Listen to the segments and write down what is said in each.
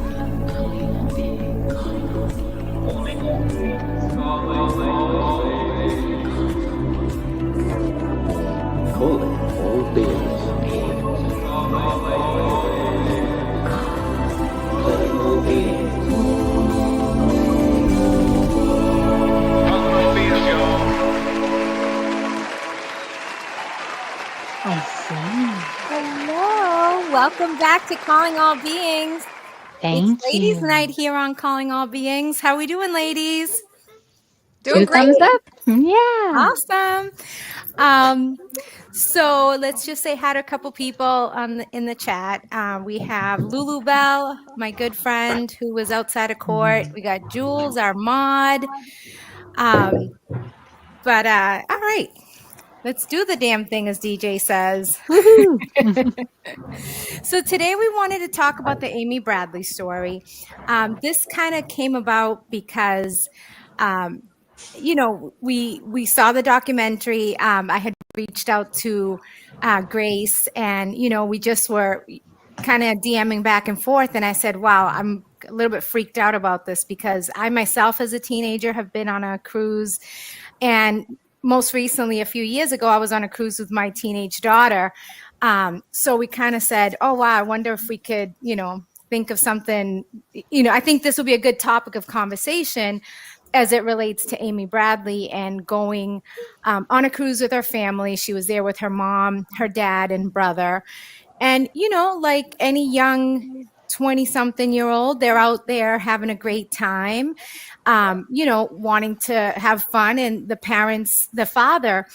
Calling all beings. Calling all beings. Hello, welcome back to Calling All Beings. Thank It's Ladies' you. Night here on Calling All Beings. How we doing, ladies? Two thumbs up. Yeah. Awesome. So let's just say hi to a couple people in the chat. We have Lulu Bell, my good friend who was outside of court. We got Jules, our mod. All right. Let's do the damn thing, as DJ says. So today we wanted to talk about the Amy Bradley story. This kind of came about because, we saw the documentary. I had reached out to Grace, and we just were kind of DMing back and forth. And I said, "Wow, I'm a little bit freaked out about this because I myself, as a teenager, have been on a cruise, and most recently, a few years ago, I was on a cruise with my teenage daughter." So we kind of said, "Oh, wow, I wonder if we could, think of something, I think this will be a good topic of conversation as it relates to Amy Bradley and going on a cruise with her family." She was there with her mom, her dad, and brother. And, like any young 20-something-year-old, they're out there having a great time, wanting to have fun. And the parents, the father,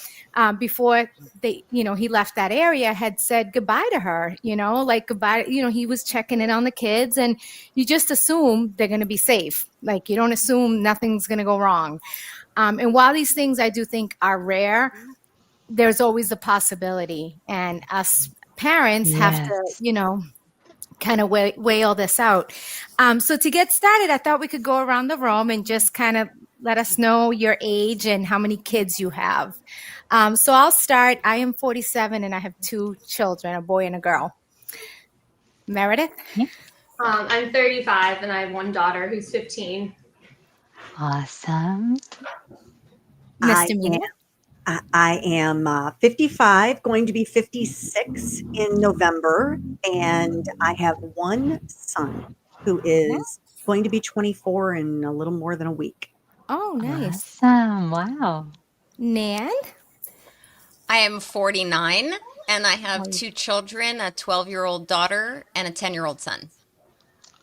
before he left that area, had said goodbye to her, like goodbye. He was checking in on the kids, and you just assume they're going to be safe. Like, you don't assume nothing's going to go wrong. And while these things I do think are rare, there's always the possibility. And us parents have to, kind of weigh all this out. So to get started, I thought we could go around the room and just kind of let us know your age and how many kids you have. So I'll start. I am 47 and I have 2 children, a boy and a girl. Meredith? I'm 35 and I have 1 daughter who's 15. Awesome. Mr. I am 55, going to be 56 in November, and I have 1 son who is going to be 24 in a little more than a week. Oh, nice. Awesome. Wow. Nan? I am 49 and I have 2 children, a 12-year-old daughter and a 10-year-old son.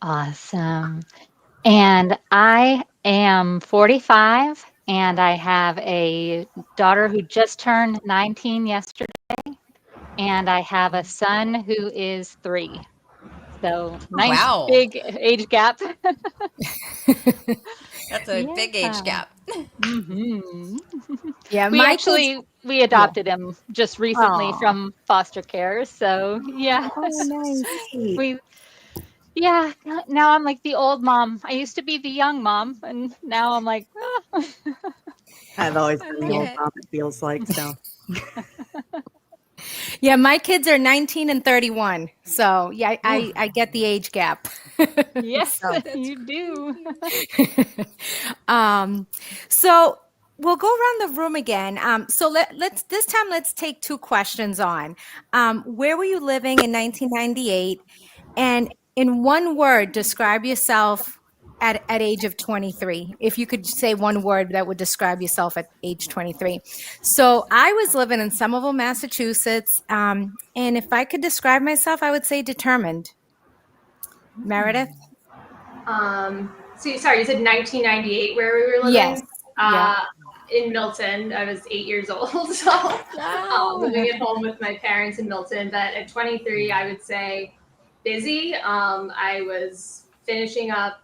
Awesome. And I am 45 and I have a daughter who just turned 19 yesterday, and I have a son who is 3. So nice big age gap. That's a big age gap. Mm-hmm. Yeah, we adopted him just recently from foster care. So yeah. Oh, nice. Now I'm like the old mom. I used to be the young mom, and now I'm like, I've always been the old mom, it feels like. So yeah, my kids are 19 and 31. So yeah, I get the age gap. Yes, you do. So we'll go around the room again. So let's take 2 questions on. Where were you living in 1998? And in one word, describe yourself at age of 23. If you could say one word that would describe yourself at age 23. So I was living in Somerville, Massachusetts. And if I could describe myself, I would say determined. Meredith? So sorry, you said 1998 where we were living? Yes. In Milton. I was 8 years old, so living at home with my parents in Milton. But at 23, I would say busy. I was finishing up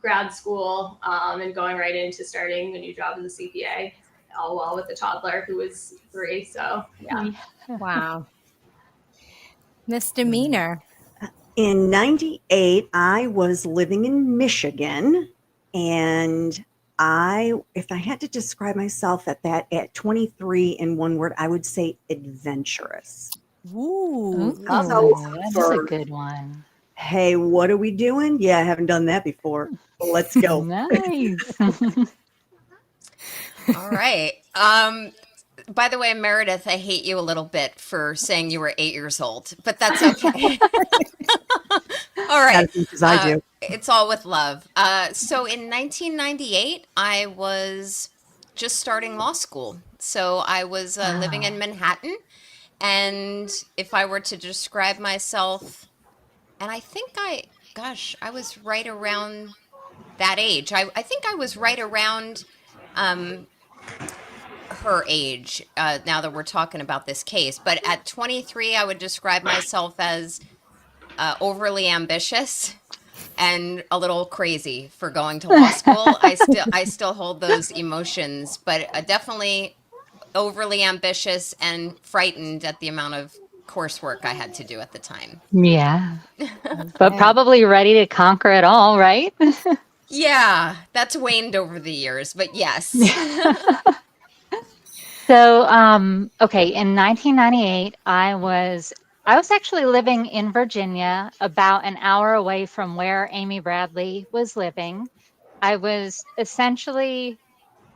grad school and going right into starting a new job as a CPA, all while with a toddler who was 3. So yeah. Wow. Misdemeanor. in 98, I was living in Michigan, and if I had to describe myself at 23 in one word, I would say adventurous. Ooh, that's a good one. Hey, what are we doing? Yeah, I haven't done that before. Let's go. Nice. All right. By the way, Meredith, I hate you a little bit for saying you were 8 years old, but that's okay. All Not right. as much as I do. It's all with love. So in 1998, I was just starting law school. So I was living in Wow. Manhattan. And if I were to describe myself, and I was right around that age. I think I was right around um, her age, now that we're talking about this case. But at 23, I would describe myself as overly ambitious and a little crazy for going to law school. I still hold those emotions, but definitely overly ambitious and frightened at the amount of coursework I had to do at the time. Yeah. But probably ready to conquer it all, right? Yeah, that's waned over the years, but yes. So, okay, in 1998, I was actually living in Virginia, about an hour away from where Amy Bradley was living. I was essentially,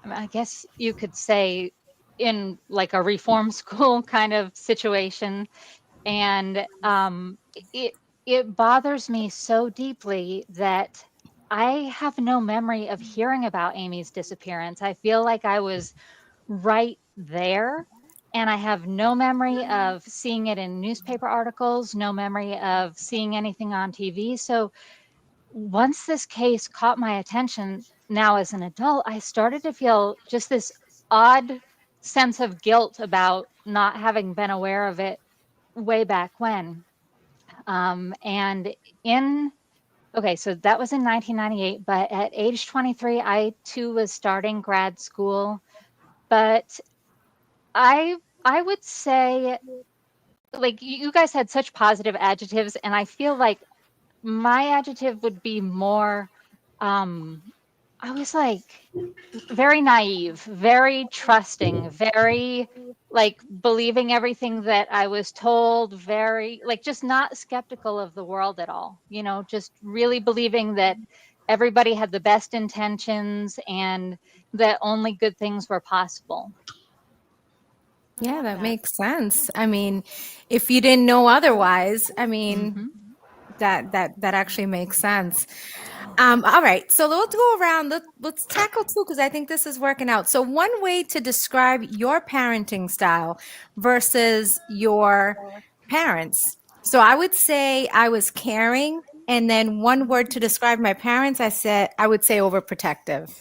I guess you could say, in like a reform school kind of situation. And it it bothers me so deeply that I have no memory of hearing about Amy's disappearance. I feel like I was right there, and I have no memory of seeing it in newspaper articles, no memory of seeing anything on TV. So once this case caught my attention now as an adult, I started to feel just this odd sense of guilt about not having been aware of it way back when. And in Okay, so that was in 1998, but at age 23, I too was starting grad school. But I would say, like, you guys had such positive adjectives, and I feel like my adjective would be more, um, I was like very naive, very trusting, very like believing everything that I was told, very like just not skeptical of the world at all, just really believing that everybody had the best intentions and that only good things were possible. Yeah, that makes sense. I mean, if you didn't know otherwise, I mean, Hmm. that actually makes sense. All right, so let's go around. Let's tackle two because I think this is working out. So, one way to describe your parenting style versus your parents. So, I would say I was caring, and then one word to describe my parents, I would say overprotective.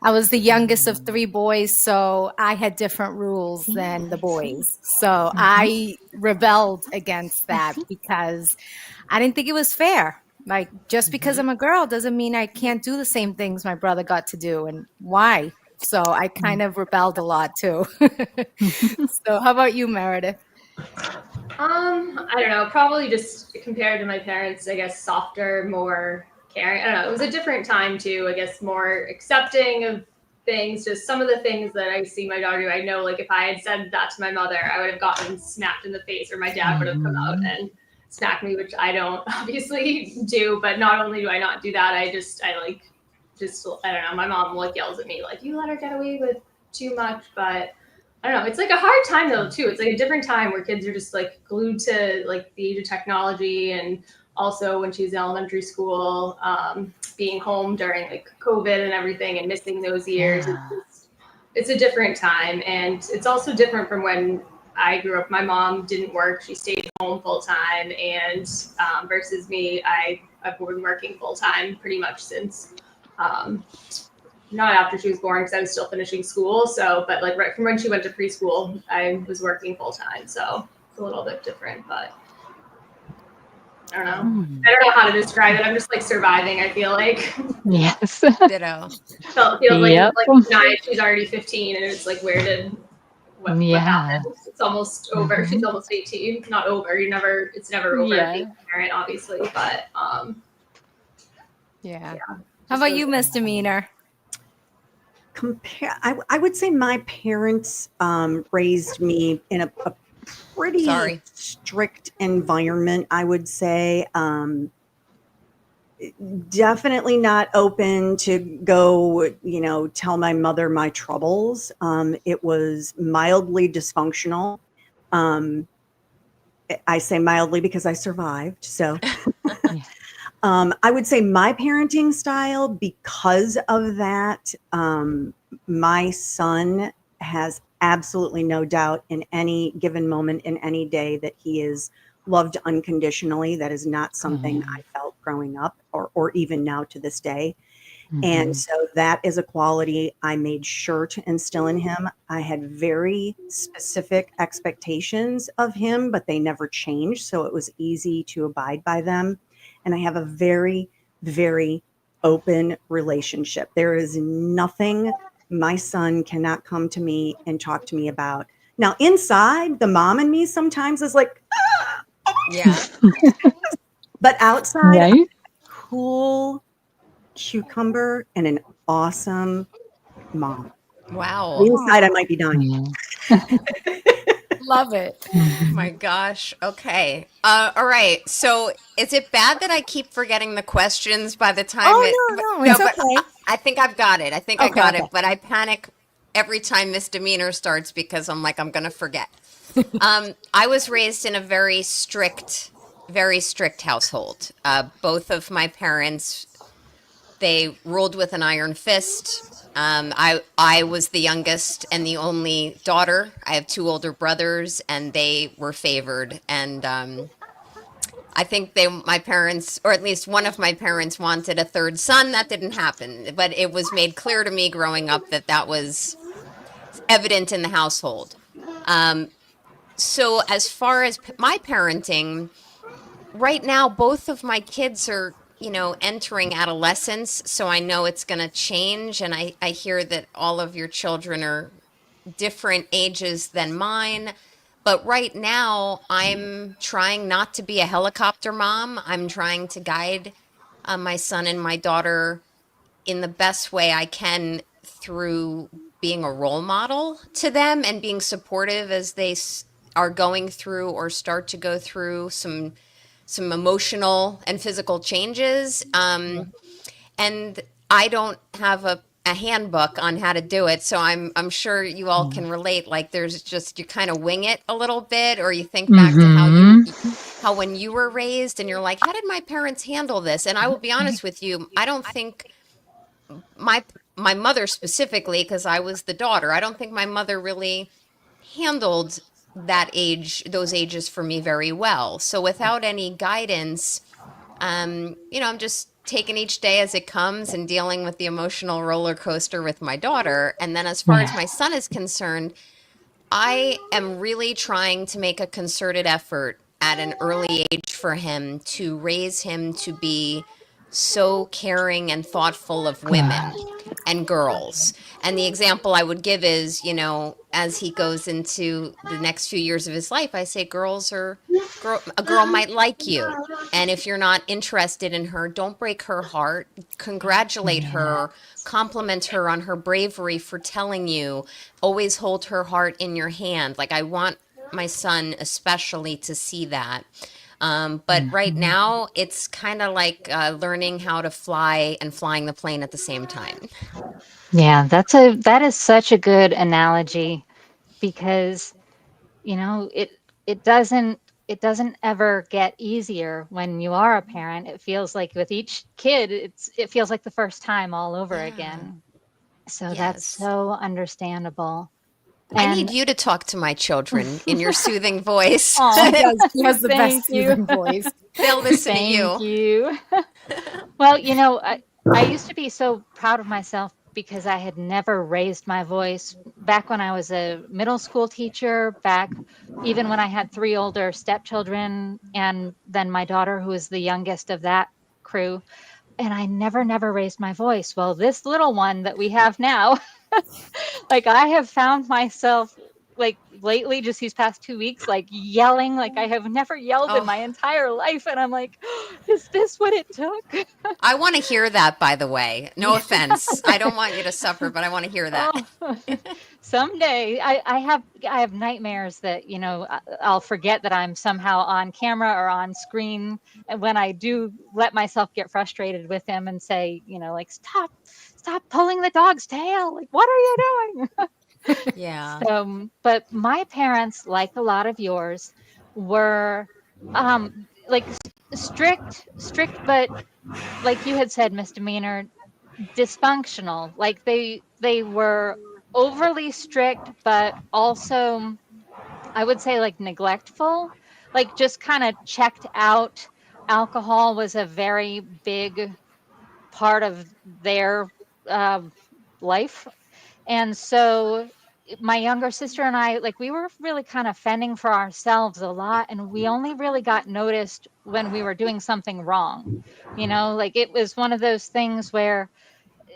I was the youngest of three boys, so I had different rules than the boys. So Hmm. I rebelled against that because I didn't think it was fair. Like, just because I'm a girl doesn't mean I can't do the same things my brother got to do. And why? So I kind of rebelled a lot too. So, how about you, Meredith? I don't know. Probably just compared to my parents, I guess softer, more caring. I don't know. It was a different time too. I guess more accepting of things. Just some of the things that I see my daughter do. I know, like if I had said that to my mother, I would have gotten smacked in the face, or my dad would have come out and smacked me, which I don't obviously do. But not only do I not do that, I don't know. My mom like yells at me like, "You let her get away with too much," but I don't know. It's like a hard time though too. It's like a different time where kids are just like glued to like the age of technology, and also when she was in elementary school, being home during like COVID and everything, and missing those years. Yeah. It's a different time, and it's also different from when I grew up. My mom didn't work; she stayed home full time, and versus me, I've been working full time pretty much since. Um, Not after she was born because I was still finishing school. So, but like right from when she went to preschool, I was working full time. So it's a little bit different, but I don't know. Hmm. I don't know how to describe it. I'm just like surviving. I feel like Yes. Ditto. feels Yep. like tonight she's already 15, and it's like what Yeah. happened? It's almost over. She's almost 18. Not over. It's never over Yeah. being a parent, obviously. But Yeah. How just about those- you, Misdemeanor? I would say my parents raised me in a pretty Sorry. strict environment, I would say. Definitely not open to go, tell my mother my troubles. It was mildly dysfunctional. Um, I say mildly because I survived. So Yeah. I would say my parenting style, because of that, my son has absolutely no doubt in any given moment in any day that he is loved unconditionally. That is not something I felt growing up or even now to this day. And Mhm. so that is a quality I made sure to instill in him. I had very specific expectations of him, but they never changed. So it was easy to abide by them. And I have a very, very open relationship. There is nothing my son cannot come to me and talk to me about. Now, inside, the mom in me sometimes is like, Yeah. but outside, I'm Right? a cool cucumber and an awesome mom. Wow. Inside, I Aw, might be dying. Yeah. love it. Mhm. My gosh. Okay. All right. So is it bad that I keep forgetting the questions by the time it? Oh, But, no, no, no, it's but okay. I think I've got it. I think I Okay, got okay. it. But I panic every time misdemeanor starts because I'm like, I'm gonna forget. I was raised in a very strict household. Both of my parents, they ruled with an iron fist. I was the youngest and the only daughter. I have two older brothers, and they were favored. And I think my parents, or at least one of my parents, wanted a third son. That didn't happen, but it was made clear to me growing up that that was evident in the household. So as far as my parenting, right now both of my kids are, entering adolescence, so I know it's going to change, and I hear that all of your children are different ages than mine. But right now, I'm trying not to be a helicopter mom. I'm trying to guide my son and my daughter in the best way I can through being a role model to them and being supportive as they are going through or start to go through some emotional and physical changes. And I don't have a handbook on how to do it, so I'm sure you all Yeah. can relate. Like there's just you kind of wing it a little bit, or you think back to Mhm. how when you were raised, and you're like, how did my parents handle this? And I will be honest with you, I don't think my my mother specifically, because I was the daughter, I don't think my mother really handled those ages for me very well. So without any guidance, I'm just taking each day as it comes and dealing with the emotional roller coaster with my daughter. And then as far as Yeah. my son is concerned, I am really trying to make a concerted effort at an early age for him to raise him to be so caring and thoughtful of women Good. and girls. And the example I would give is, as he goes into the next few years of his life, I say a girl might like you. And if you're not interested in her, don't break her heart. Congratulate Yeah. her, compliment her on her bravery for telling you. Always hold her heart in your hand. Like I want my son especially to see that. But right Mhm. now, it's kind of like learning how to fly and flying the plane at the same time. Yeah, that is such a good analogy because, it doesn't ever get easier when you are a parent. It feels like with each kid, it feels like the first time all over Yeah. again. So that's Yes. so understandable. I need And you to talk to my children in your soothing voice. She oh, does. She has the thank best you. soothing voice. They'll listen to Thank you. you. Well, I used to be so proud of myself because I had never raised my voice back when I was a middle school teacher, back even when I had three older stepchildren, and then my daughter, who is the youngest of that crew. And I never raised my voice. Well, this little one that we have now, like I have found myself like lately, just these past 2 weeks, like yelling like I have never yelled in Oh, my entire life. And I'm like, is this what it took? I want to hear that, by the way. No offense. I don't want you to suffer, but I want to hear that. Oh, someday I have nightmares that, you know, I'll forget that I'm somehow on camera or on screen. And when I do let myself get frustrated with him and say, you know, like, stop pulling the dog's tail. Like, what are you doing? Yeah. So, but my parents, like a lot of yours, were like strict, but like you had said, misdemeanor, dysfunctional. Like they were overly strict, but also I would say like neglectful, like just kind of checked out. Alcohol was a very big part of their uh, life. And so my younger sister and I, like, we were really kind of fending for ourselves a lot. And we only really got noticed when we were doing something wrong. You know, like it was one of those things where,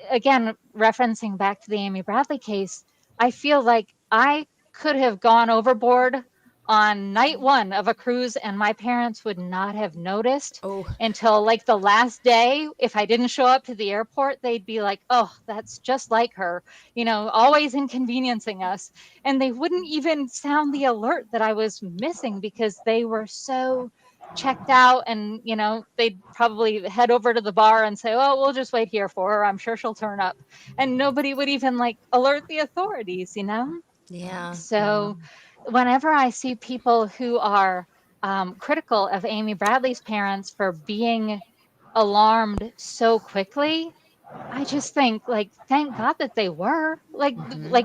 again, referencing back to the Amy Bradley case, I feel like I could have gone overboard on night one of a cruise and my parents would not have noticed Oh, until like the last day. If I didn't show up to the airport, they'd be like, oh, that's just like her, you know, always inconveniencing us. And they wouldn't even sound the alert that I was missing because they were so checked out. And you know, they'd probably head over to the bar and say, oh, we'll just wait here for her, I'm sure she'll turn up. And nobody would even like alert the authorities, you know. yeah. So whenever I see people who are critical of Amy Bradley's parents for being alarmed so quickly, I just think, like, thank God that they were. Like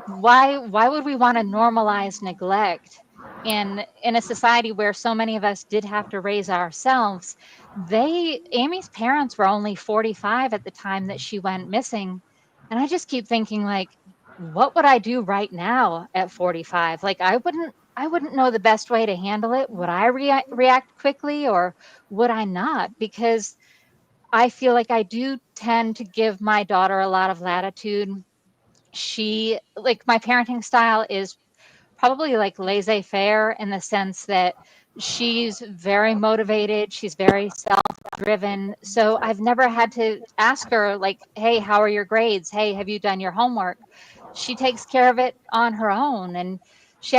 why would we want to normalize neglect in a society where so many of us did have to raise ourselves? Amy's parents were only 45 at the time that she went missing. And I just keep thinking, like, what would I do right now at 45? Like, I wouldn't know the best way to handle it. Would I react quickly or would I not? Because I feel like I do tend to give my daughter a lot of latitude. Like, my parenting style is probably like laissez-faire in the sense that she's very motivated, she's very self-driven. So I've never had to ask her, like, hey, how are your grades? Hey, have you done your homework? She takes care of it on her own. And she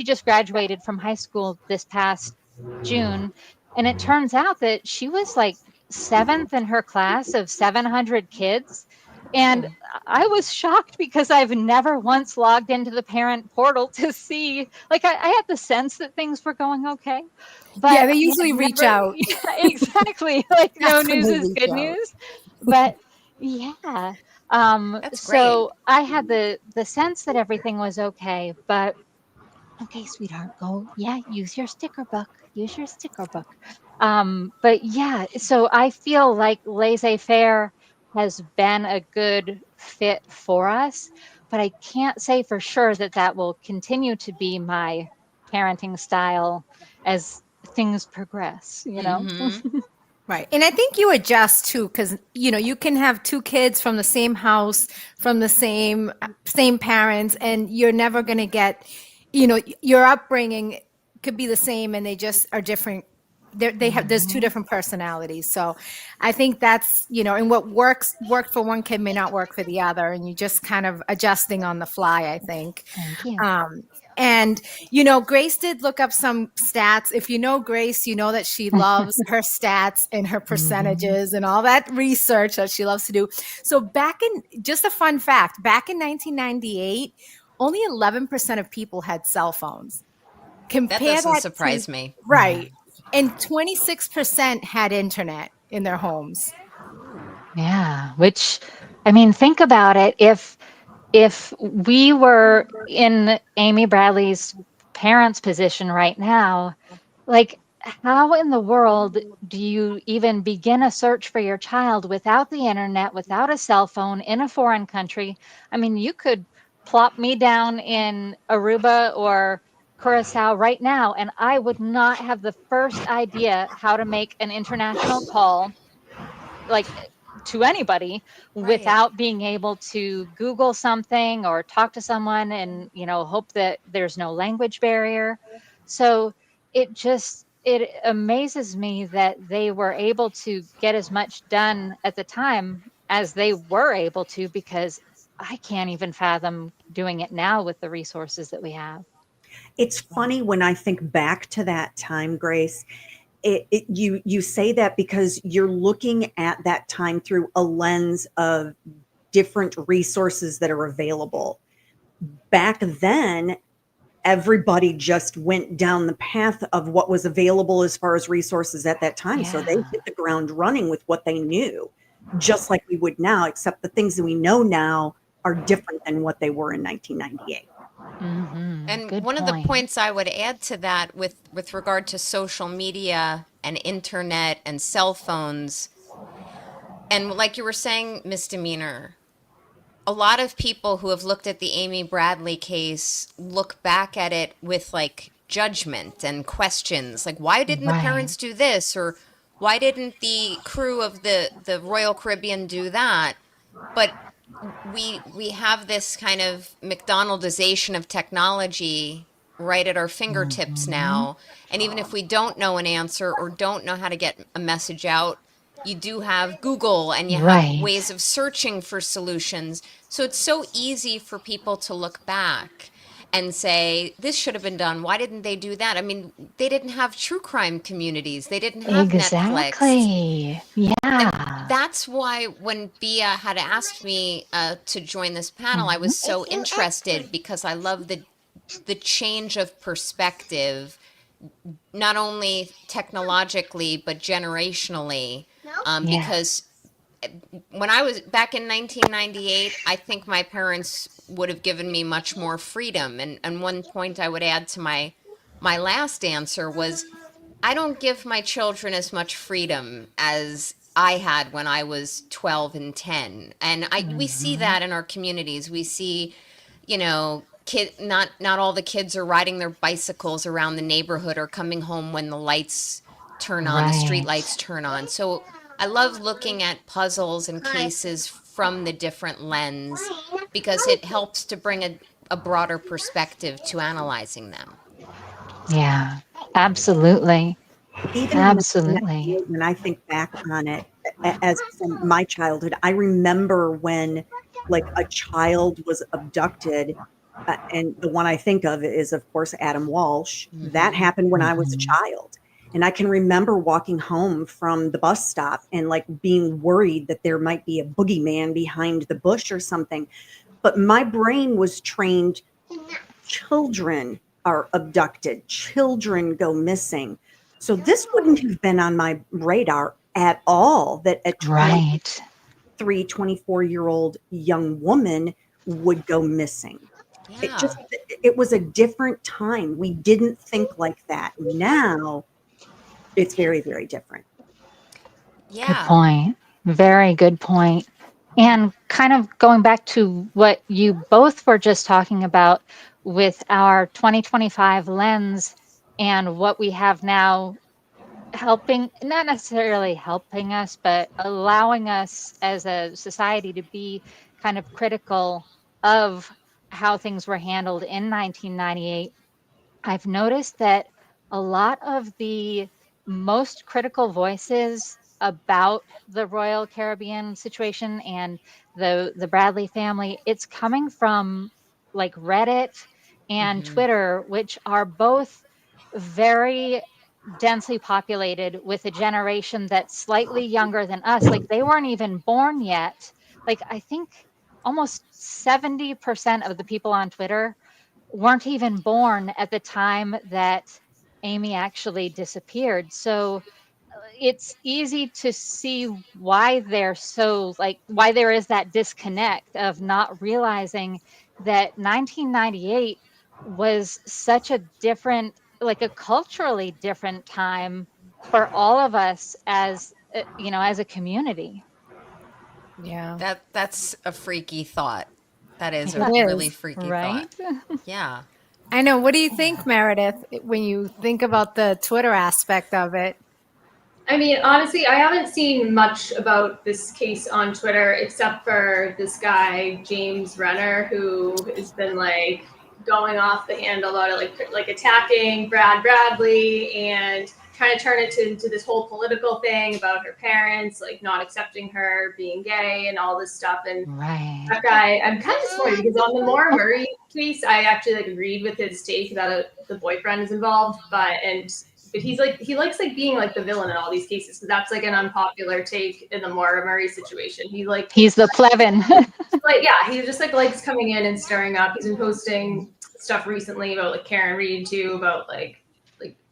just graduated from high school this past June. And it turns out that she was like seventh in her class of 700 kids. And I was shocked because I've never once logged into the parent portal to see, like, I had the sense that things were going okay, Yeah, but they I usually have reach never, out. yeah, exactly. Like, no That's when news they is reach good out. news. But yeah, That's great. so I had the sense that everything was okay, but okay, sweetheart, go. Yeah, use your sticker book. Use your sticker book. But yeah, so I feel like laissez-faire has been a good fit for us, but I can't say for sure that that will continue to be my parenting style as things progress, you know? Mm-hmm. Right. And I think you adjust too, because you can have two kids from the same house, from the same parents, and you're never going to get, your upbringing could be the same and they just are different. There's two Mhm. different personalities. So I think that's, and what worked for one kid may not work for the other, and you just kind of adjusting on the fly, I think. Thank you. And Grace did look up some stats. If you know Grace, you know that she loves her stats and her Mhm. percentages and all that research that she loves to do. So just a fun fact, back in 1998, only 11% of people had cell phones. That Compare doesn't that to, surprise me. right. And 26% had internet in their homes. Yeah, which, I mean, think about it. If we were in Amy Bradley's parents' position right now, like, how in the world do you even begin a search for your child without the internet, without a cell phone in a foreign country? I mean, you could plop me down in Aruba or Curacao right now, and I would not have the first idea how to make an international call, like, to anybody Right. without being able to Google something or talk to someone and, hope that there's no language barrier. So it amazes me that they were able to get as much done at the time as they were able to, because I can't even fathom doing it now with the resources that we have. It's funny when I think back to that time, Grace. You say that because you're looking at that time through a lens of different resources that are available. Back then, everybody just went down the path of what was available as far as resources at that time. So they Yeah. hit the ground running with what they knew, just like we would now, except the things that we know now are different than what they were in 1998. And Good one of the point. points I would add to that with regard to social media and internet and cell phones, and like you were saying, misdemeanor, a lot of people who have looked at the Amy Bradley case look back at it with like judgment and questions, like why didn't the Right. parents do this, or why didn't the crew of the Royal Caribbean do that? But we have this kind of McDonaldization of technology right at our fingertips Mhm. now. And even if we don't know an answer or don't know how to get a message out, you do have Google and you have Right. ways of searching for solutions. So it's so easy for people to look back and say, this should have been done. Why didn't they do that? I mean, they didn't have true crime communities, they didn't have Netflix. Exactly. And Yeah. that's why when Bia had asked me to join this panel, I Mhm. was so interested because I love the change of perspective, not only technologically but generationally. Because Yes. when I was back in 1998, I think my parents would have given me much more freedom. And one point I would add to my last answer was I don't give my children as much freedom as I had when I was 12 and 10. And we see Mhm. that in our communities. We see, not all the kids are riding their bicycles around the neighborhood or coming home when the lights turn on, the street Right. lights turn on. So I love looking at puzzles and cases from the different lens because it helps to bring a broader perspective to analyzing them. Yeah. Absolutely. Even in Absolutely. 1998, when I think back on it, as from my childhood, I remember when, like, a child was abducted, and the one I think of is, of course, Adam Walsh. That Hmm. happened when I was a Mhm. child, and I can remember walking home from the bus stop and, like, being worried that there might be a boogeyman behind the bush or something, but my brain was trained. Children are abducted, children go missing. So this wouldn't have been on my radar at all that a Right. 23, 24-year-old young woman would go missing. It Yeah. just it was a different time. We didn't think like that. Now it's very, very different. Good Yeah. point. Very good point. And kind of going back to what you both were just talking about with our 2025 lens and what we have now, helping, not necessarily helping us, but allowing us as a society to be kind of critical of how things were handled in 1998. I've noticed that a lot of the most critical voices about the Royal Caribbean situation and the Bradley family, it's coming from like Reddit and Hmm. Twitter, which are both very densely populated with a generation that's slightly younger than us. Like they weren't even born yet. Like I think almost 70% of the people on Twitter weren't even born at the time that Amy actually disappeared. So it's easy to see why they're so like why there is that disconnect of not realizing that 1998 was such a different, like a culturally different time for all of us as as a community. Yeah, That's a freaky thought. That is a it Yeah. really is. freaky thought. Right. Yeah. I know. What do you Yeah. think, Meredith, when you think about the Twitter aspect of it? I mean, honestly, I haven't seen much about this case on Twitter except for this guy, James Renner, who has been like going off the handle about it, like attacking Brad Bradley and trying to turn it into this whole political thing about her parents, like not accepting her being gay and all this stuff. And Right. that guy, I'm kind of disappointed because on the Maura Murray case, I actually like agreed with his take that the boyfriend is involved, but he's like he likes like being like the villain in all these cases because that's like an unpopular take in the Maura Murray situation. He's the plebin. Like yeah, he just like likes coming in and stirring up. He's been posting stuff recently about like Karen Reed too, about like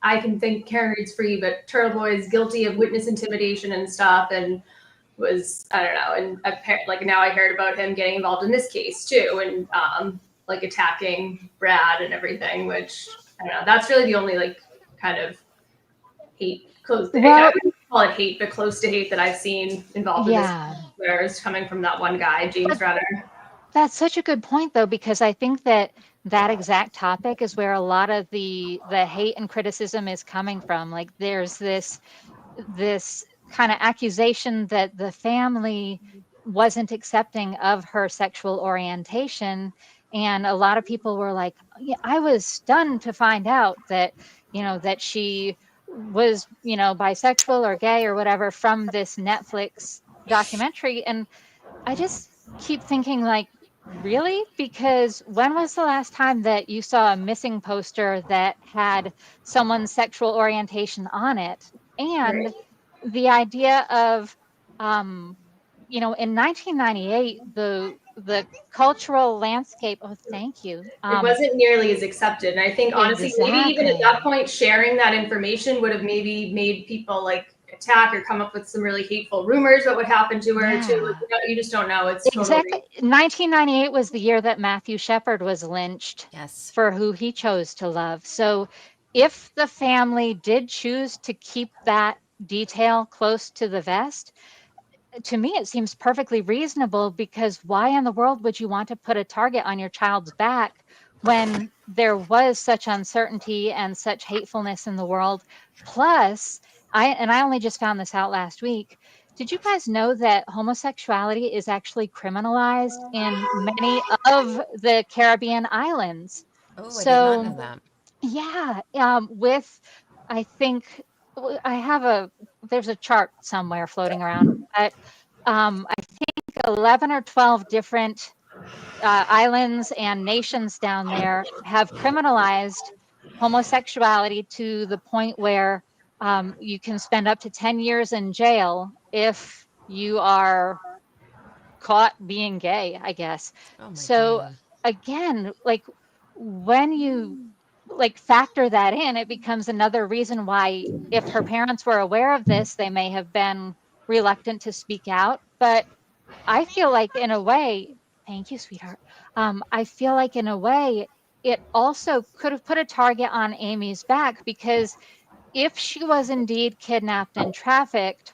I can think Karen Reed's free, but Turtle Boy is guilty of witness intimidation and stuff, and was I don't know, and like now I heard about him getting involved in this case too, and like attacking Brad and everything, which I don't know. That's really the only like kind of hate close to Well, I wouldn't call it hate, but close to hate that I've seen involved in this, where it's coming from that one guy, James Renner. That's such a good point, though, because I think that exact topic is where a lot of the hate and criticism is coming from. Like, there's this kind of accusation that the family wasn't accepting of her sexual orientation, and a lot of people were like, yeah, I was stunned to find out that that she was bisexual or gay or whatever from this Netflix documentary. And I just keep thinking, like, really? Because when was the last time that you saw a missing poster that had someone's sexual orientation on it? And Right. the idea of, in 1998, the cultural landscape. Oh, thank you. It wasn't nearly as accepted. And I think honestly, maybe even at that point, sharing that information would have maybe made people like attack or come up with some really hateful rumors about what happened to her too. Like, you just don't know. It's exactly. 1998 was the year that Matthew Shepard was lynched for who he chose to love. So if the family did choose to keep that detail close to the vest, to me, it seems perfectly reasonable, because why in the world would you want to put a target on your child's back when there was such uncertainty and such hatefulness in the world? Plus, I only just found this out last week. Did you guys know that homosexuality is actually criminalized in many of the Caribbean islands? Oh, I did not know So, that. yeah, with, I think, there's a chart somewhere floating around, but I think 11 or 12 different islands and nations down there have criminalized homosexuality to the point where you can spend up to 10 years in jail if you are caught being gay, I guess. Oh my So God. again, like, when you like factor that in, it becomes another reason why, if her parents were aware of this, they may have been reluctant to speak out. But I feel like, in a way, thank you, sweetheart. I feel like, in a way, it also could have put a target on Amy's back, because if she was indeed kidnapped and trafficked,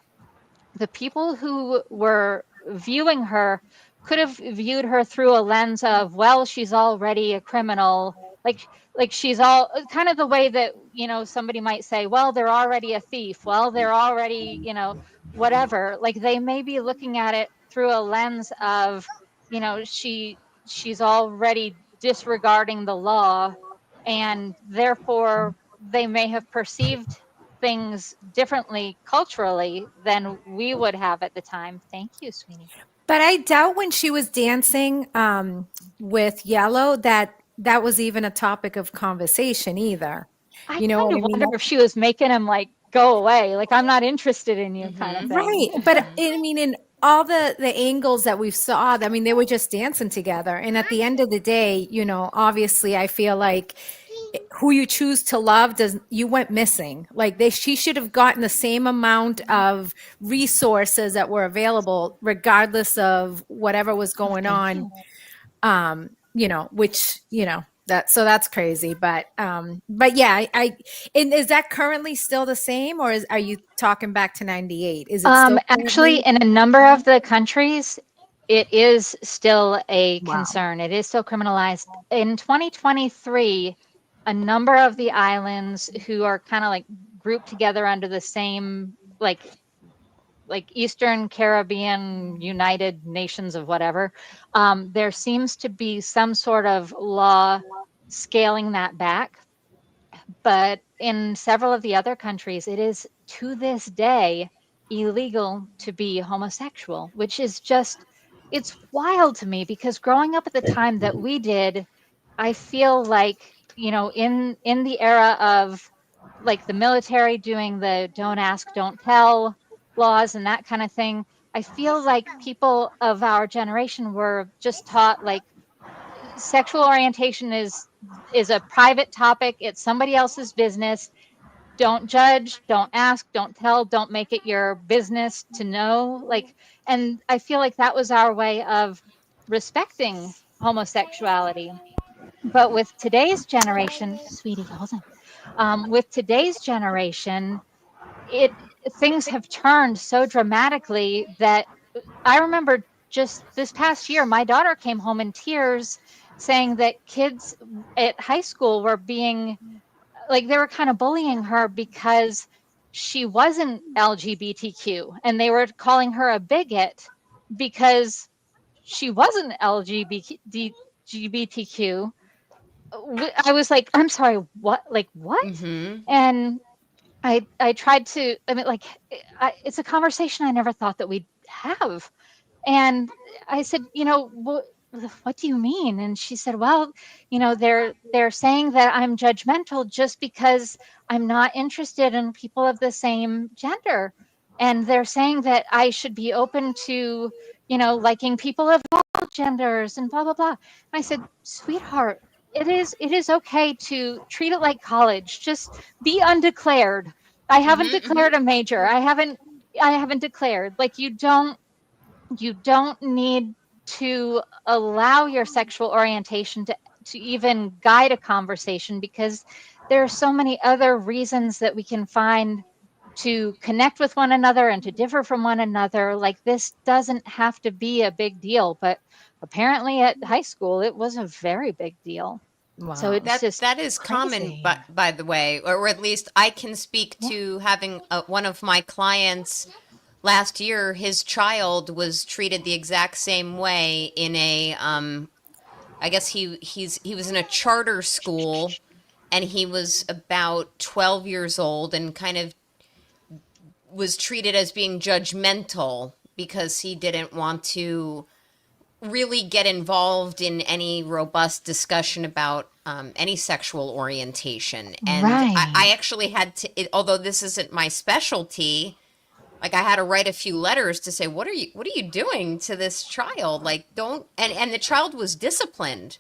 the people who were viewing her could have viewed her through a lens of, well, she's already a criminal. Like she's all kind of the way that, somebody might say, well, they're already a thief. Well, they're already, whatever. Like, they may be looking at it through a lens of, she's already disregarding the law, and therefore they may have perceived things differently culturally than we would have at the time. Thank you, sweetie. But I doubt when she was dancing with Yellow that was even a topic of conversation either. I You know kind what of I mean? wonder if she was making him, like, go away, like, I'm not interested in you, kind of thing. Right. But I mean, in all the angles that we saw, I mean, they were just dancing together. And at the end of the day, obviously I feel like who you choose to love you went missing. Like she should have gotten the same amount of resources that were available regardless of whatever was going on. Which, that's crazy. But yeah, and is that currently still the same, or are you talking back to 98? Is it still actually, in a number of the countries, it is still a concern. It is still criminalized. In 2023, a number of the islands who are kind of like grouped together under the same like Eastern Caribbean United Nations of whatever, there seems to be some sort of law scaling that back. But in several of the other countries, it is to this day illegal to be homosexual, which is just, it's wild to me because growing up at the time that we did, I feel like, in the era of like the military doing the don't ask, don't tell laws and that kind of thing, I feel like people of our generation were just taught like sexual orientation is a private topic. It's somebody else's business. Don't judge, don't ask, don't tell, don't make it your business to know. Like, and I feel like that was our way of respecting homosexuality. But with today's generation, sweetie, hold on. With today's generation, it things have turned so dramatically that I remember just this past year, my daughter came home in tears saying that kids at high school were being like, they were kind of bullying her because she wasn't LGBTQ and they were calling her a bigot because she wasn't LGBTQ. I was like, I'm sorry, what? Like, what? Mm-hmm. And I tried to, I mean, like, it's a conversation I never thought that we'd have. And I said, what do you mean? And she said, well, they're saying that I'm judgmental just because I'm not interested in people of the same gender. And they're saying that I should be open to, liking people of all genders and blah, blah, blah. And I said, sweetheart, it is okay to treat it like college. Just be undeclared. I haven't Mm-hmm. declared a major. I haven't declared. Like, you don't need to allow your sexual orientation to even guide a conversation, because there are so many other reasons that we can find to connect with one another and to differ from one another. Like, this doesn't have to be a big deal, but apparently at high school it was a very big deal. So Wow. it's just That is common, crazy. by the way, or at least I can speak Yeah. to having one of my clients last year. His child was treated the exact same way in a I guess he was in a charter school, and he was about 12 years old and kind of was treated as being judgmental because he didn't want to really get involved in any robust discussion about any sexual orientation. And I Right. actually had to, although this isn't my specialty, like I had to write a few letters to say, what are you doing to this child? Like, don't, and the child was disciplined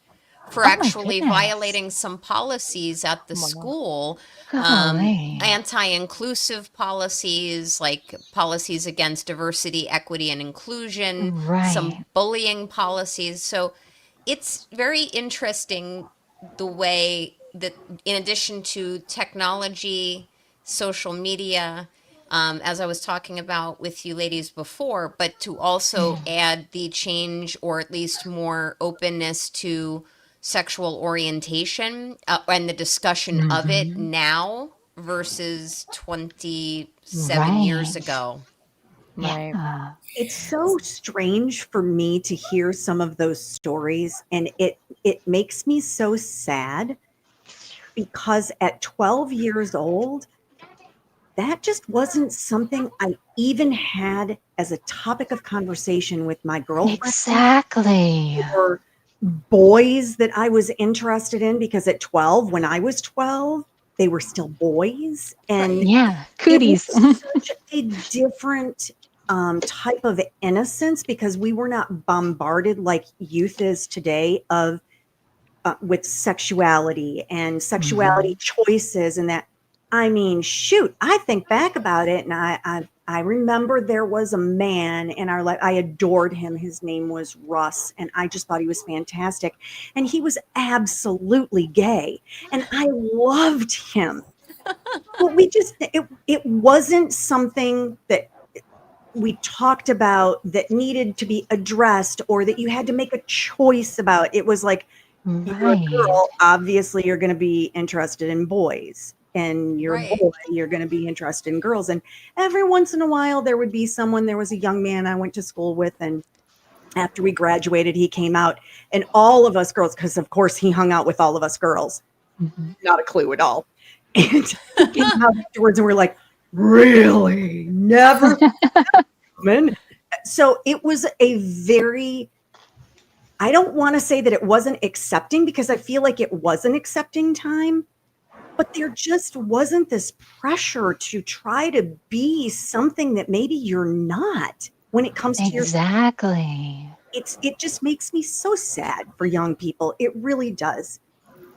for Oh my actually goodness. violating some policies at the Wow. school, Golly. anti-inclusive policies, like policies against diversity, equity, and inclusion, Right. some bullying policies. So it's very interesting the way that, in addition to technology, social media, as I was talking about with you ladies before, but to also Yeah. add the change, or at least more openness to sexual orientation, and the discussion of it Mhm. now versus 27 years Right. ago. Right. Yeah. It's so strange for me to hear some of those stories, and it makes me so sad because at 12 years old, that just wasn't something I even had as a topic of conversation with my girlfriend Exactly. or boys that I was interested in, because at 12, when I was 12, they were still boys. And Right. Yeah. it was Cooties. such a different type of innocence, because we were not bombarded like youth is today of with sexuality and sexuality Mhm. choices and that. I mean, shoot, I think back about it, and I remember there was a man in our life. I adored him. His name was Russ, and I just thought he was fantastic. And he was absolutely gay, and I loved him. But it wasn't something that we talked about that needed to be addressed or that you had to make a choice about. It was like, you're a Right. girl, obviously you're going to be interested in boys. and you're a Right. boy, you're going to be interested in girls. And every once in a while, there would be someone, there was a young man I went to school with, and after we graduated, he came out, and all of us girls, because of course he hung out with all of us girls, Mhm. not a clue at all. And he came out afterwards, and we're like, really? Never? Woman? So it was a very, I don't want to say that it wasn't accepting, because I feel like it was an accepting time, but there just wasn't this pressure to try to be something that maybe you're not when it comes to your, Exactly. it just makes me so sad for young people. It really does.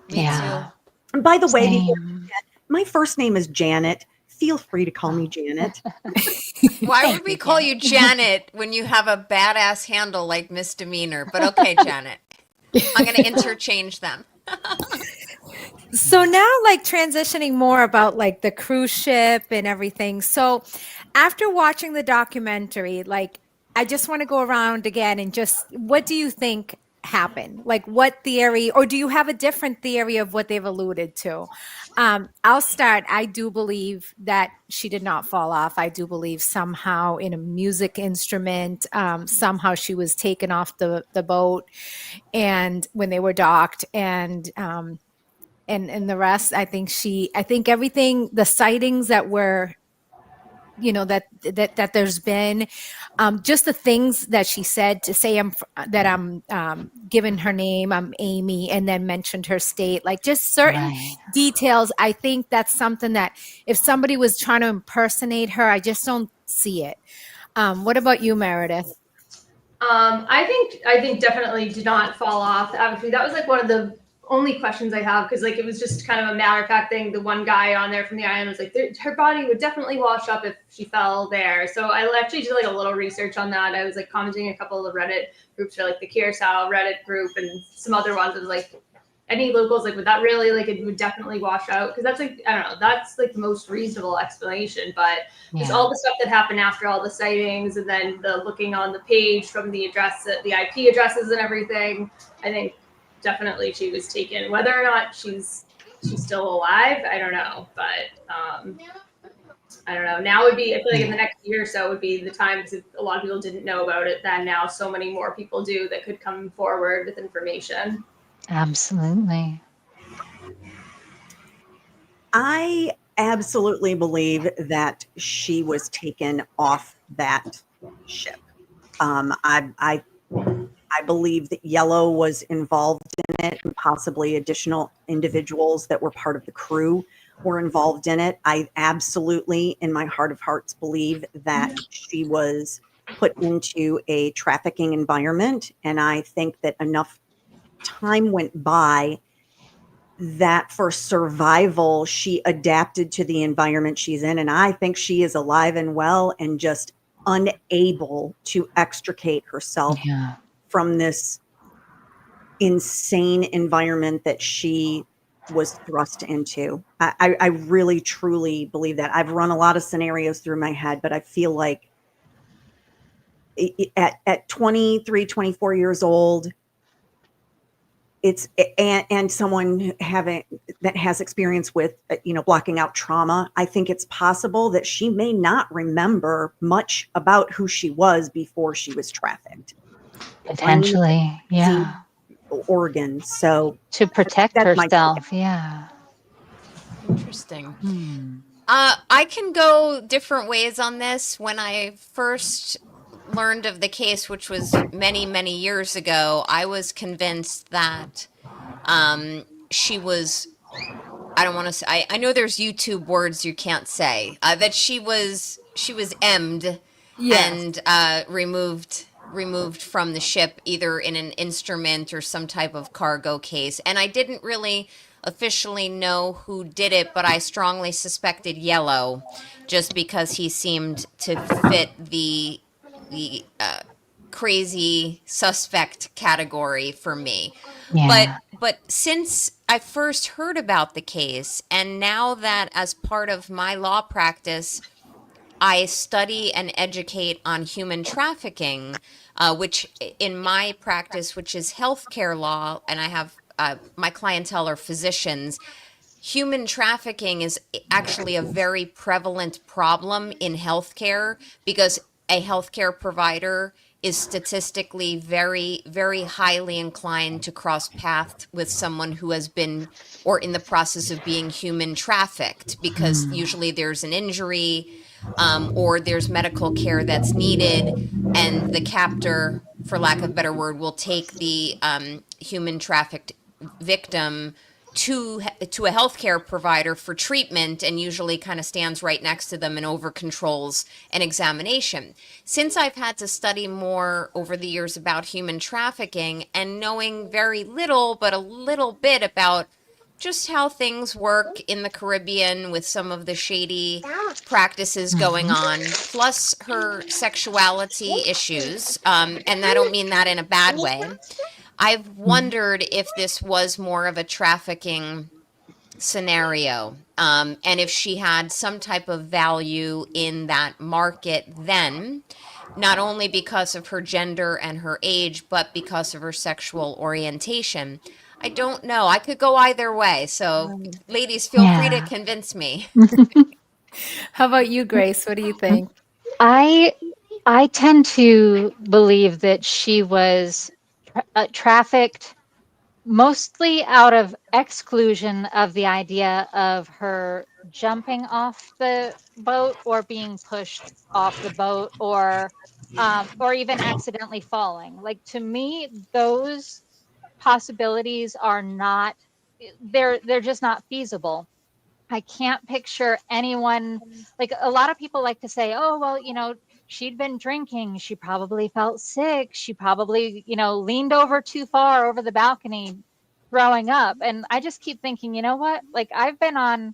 Me Yeah. too. And by the way, before Same. my first name is Janet. Feel free to call me Janet. Why Thank would we you, call Janet. you Janet when you have a badass handle like misdemeanor? But okay, Janet. I'm going to interchange them. So now, like transitioning more about like the cruise ship and everything. So after watching the documentary, like I just want to go around again and just what do you think happened? Like what theory, or do you have a different theory of what they've alluded to? I'll start. I do believe that she did not fall off. I do believe somehow in a music instrument, somehow she was taken off the boat and when they were docked and the rest, I think everything, the sightings that were, that there's been, just the things that she said to say that I'm given her name, I'm Amy, and then mentioned her state, like just certain Right. details. I think that's something that if somebody was trying to impersonate her, I just don't see it. What about you, Meredith? I think definitely did not fall off. Actually, that was like one of the only questions I have because like it was just kind of a matter of fact thing. The one guy on there from the island was like, her body would definitely wash up if she fell there. So I actually did like a little research on that. I was like commenting a couple of Reddit groups for like the Curacao Reddit group and some other ones. I was like, any locals like would that really like it would definitely wash out because that's like I don't know that's like the most reasonable explanation, but just Yeah. all the stuff that happened after all the sightings and then the looking on the page from the address, the IP addresses and everything. I think definitely she was taken. Whether or not she's still alive, I don't know. But I don't know. Now would be I feel like in the next year or so would be the time because a lot of people didn't know about it then. Now so many more people do that could come forward with information. Absolutely. I absolutely believe that she was taken off that ship. I believe that Yellow was involved in it, and possibly additional individuals that were part of the crew were involved in it. I absolutely, in my heart of hearts, believe that she was put into a trafficking environment. And I think that enough time went by that for survival, she adapted to the environment she's in. And I think she is alive and well and just unable to extricate herself Yeah. from this insane environment that she was thrust into. I really truly believe that. I've run a lot of scenarios through my head, but I feel like at 23, 24 years old, it's and someone having that has experience with blocking out trauma, I think it's possible that she may not remember much about who she was before she was trafficked. Potentially. Yeah. Organs. So To protect that's my take. herself. Yeah. Interesting. Hmm. I can go different ways on this. When I first learned of the case, which was many, many years ago, I was convinced that she was. I don't want to say. I know there's YouTube words you can't say. That she was emmed Yes. and removed from the ship either in an instrument or some type of cargo case. And I didn't really officially know who did it, but I strongly suspected Yellow, just because he seemed to fit the crazy suspect category for me. But Yeah. but since I first heard about the case, and now that as part of my law practice I study and educate on human trafficking, which in my practice, which is healthcare law, and I have my clientele are physicians. human trafficking is actually a very prevalent problem in healthcare because a healthcare provider is statistically very, very highly inclined to cross paths with someone who has been or in the process of being human trafficked because usually there's an injury or there's medical care that's needed, and the captor, for lack of a better word, will take the human trafficked victim to a healthcare provider for treatment and usually kind of stands right next to them and over controls an examination. Since I've had to study more over the years about human trafficking and knowing very little but a little bit about just how things work in the Caribbean with some of the shady practices going on, plus her sexuality issues, and I don't mean that in a bad way. I've wondered if this was more of a trafficking scenario, and if she had some type of value in that market then, not only because of her gender and her age, but because of her sexual orientation. I don't know. I could go either way. So, ladies, feel free to Yeah. convince me. How about you, Grace? What do you think? I I tend to believe that she was trafficked mostly out of exclusion of the idea of her jumping off the boat or being pushed off the boat or even accidentally falling. Like to me, those possibilities are not they're just not feasible. I can't picture anyone like a lot of people like to say, oh, well, she'd been drinking. She probably felt sick. She probably, leaned over too far over the balcony throwing up. And I just keep thinking, you know what? Like I've been on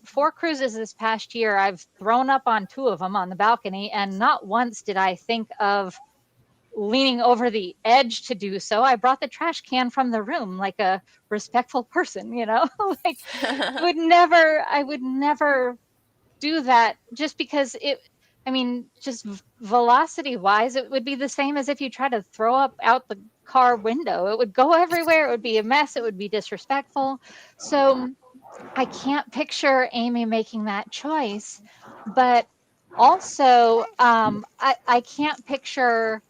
4 cruises this past year. I've thrown up on 2 of them on the balcony, and not once did I think of leaning over the edge to do so. I brought the trash can from the room like a respectful person, like I would never do that just because just velocity wise, it would be the same as if you try to throw up out the car window. It would go everywhere. It would be a mess. It would be disrespectful. So I can't picture Amy making that choice, but also I can't picture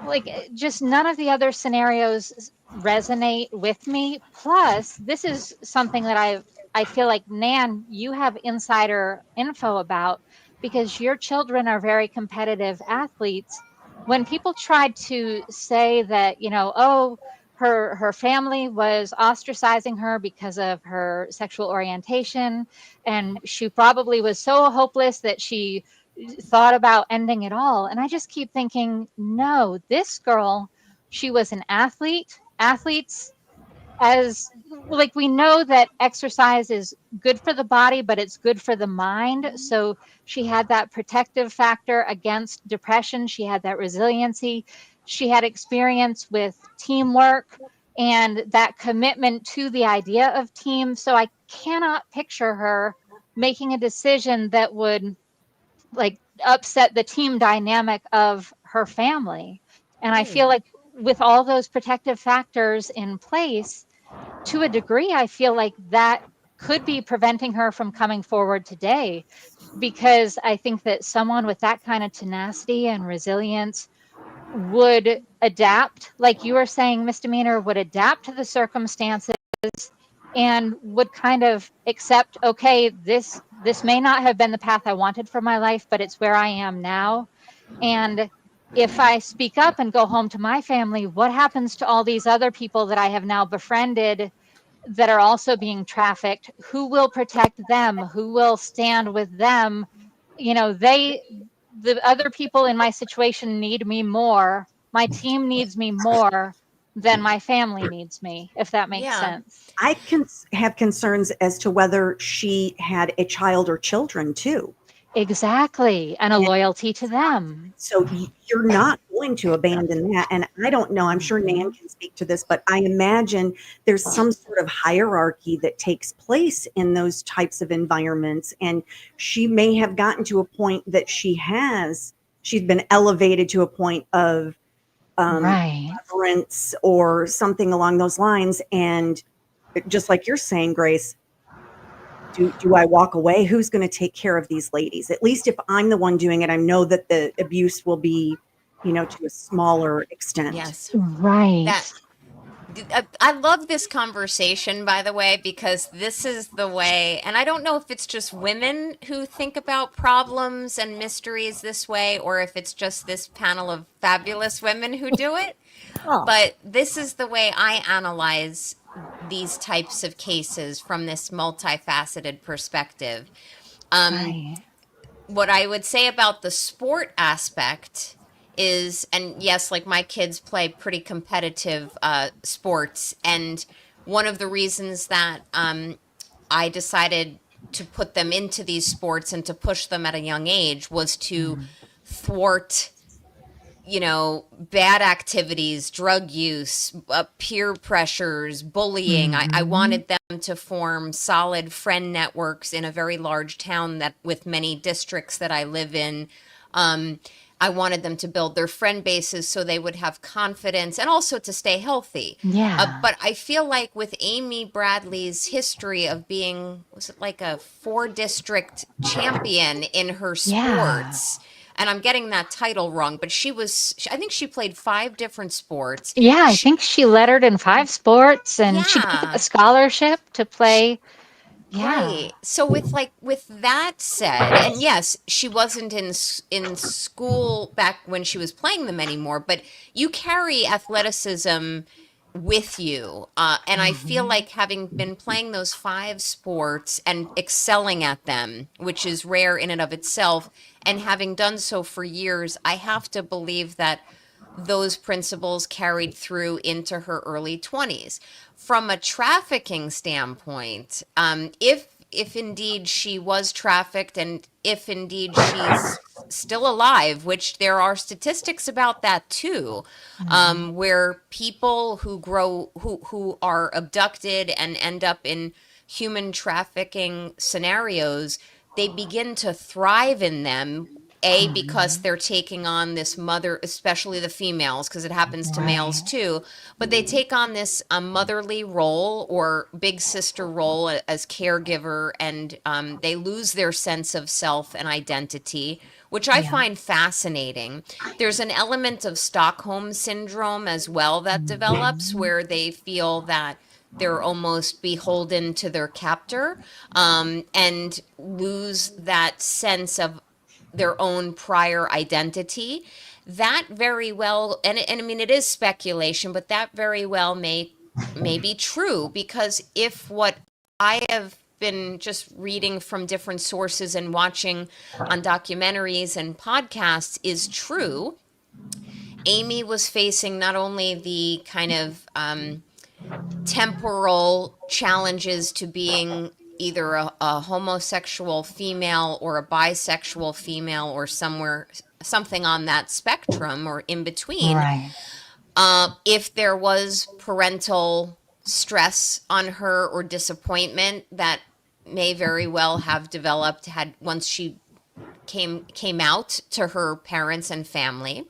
like just none of the other scenarios resonate with me. Plus, this is something that I feel like, Nan, you have insider info about because your children are very competitive athletes. When people tried to say that, oh, her family was ostracizing her because of her sexual orientation, and she probably was so hopeless that she thought about ending it all. And I just keep thinking, no, this girl, she was an athlete. Athletes, as like we know that exercise is good for the body, but it's good for the mind. So she had that protective factor against depression. She had that resiliency. She had experience with teamwork and that commitment to the idea of team. So I cannot picture her making a decision that would like upset the team dynamic of her family. And I feel like with all those protective factors in place, to a degree, I feel like that could be preventing her from coming forward today, because I think that someone with that kind of tenacity and resilience would adapt, like you were saying, misdemeanor would adapt to the circumstances and would kind of accept, okay, this may not have been the path I wanted for my life, but it's where I am now. And if I speak up and go home to my family, what happens to all these other people that I have now befriended that are also being trafficked? Who will protect them? Who will stand with them? The other people in my situation need me more. My team needs me more than my family needs me, if that makes Yeah. sense. I can have concerns as to whether she had a child or children too. Exactly. And a And loyalty to them. so you're not going to abandon that. And I don't know, I'm sure Nan can speak to this, but I imagine there's some sort of hierarchy that takes place in those types of environments. And she may have gotten to a point that she's been elevated to a point of Right. reverence or something along those lines. And just like you're saying, Grace, do I walk away? Who's going to take care of these ladies? At least if I'm the one doing it, I know that the abuse will be, to a smaller extent. Yes. Right. That I love this conversation, by the way, because this is the way, and I don't know if it's just women who think about problems and mysteries this way, or if it's just this panel of fabulous women who do it. Oh. But this is the way I analyze these types of cases from this multifaceted perspective. Right. What I would say about the sport aspect is, and yes, like my kids play pretty competitive sports, and one of the reasons that I decided to put them into these sports and to push them at a young age was to thwart bad activities, drug use, peer pressures, bullying. I wanted them to form solid friend networks in a very large town that with many districts that I live in. I wanted them to build their friend bases so they would have confidence and also to stay healthy. Yeah. But I feel like with Amy Bradley's history of being, was it like a 4-district champion in her Yeah. sports? And I'm getting that title wrong, but I think she played 5 different sports. Yeah, I think she lettered in 5 sports and she got Yeah. a scholarship to play. Yeah. Right. So with that said, and yes, she wasn't in school back when she was playing them anymore, but you carry athleticism with you. And I feel like having been playing those 5 sports and excelling at them, which is rare in and of itself, and having done so for years, I have to believe that those principles carried through into her early 20s. From a trafficking standpoint, if indeed she was trafficked and if indeed she's still alive, which there are statistics about that too, where people who are abducted and end up in human trafficking scenarios, they begin to thrive in them. Because they're taking on this mother, especially the females, because it happens to males too, but they take on this motherly role or big sister role as caregiver, and they lose their sense of self and identity, which I find fascinating. There's an element of Stockholm syndrome as well that develops, where they feel that they're almost beholden to their captor, and lose that sense of their own prior identity. That very well, and I mean, it is speculation, but that very well may be true, because if what I have been just reading from different sources and watching on documentaries and podcasts is true, Amy was facing not only the kind of temporal challenges to being either a homosexual female or a bisexual female or something on that spectrum or in between. Right. If there was parental stress on her or disappointment that may very well have developed once she came out to her parents and family.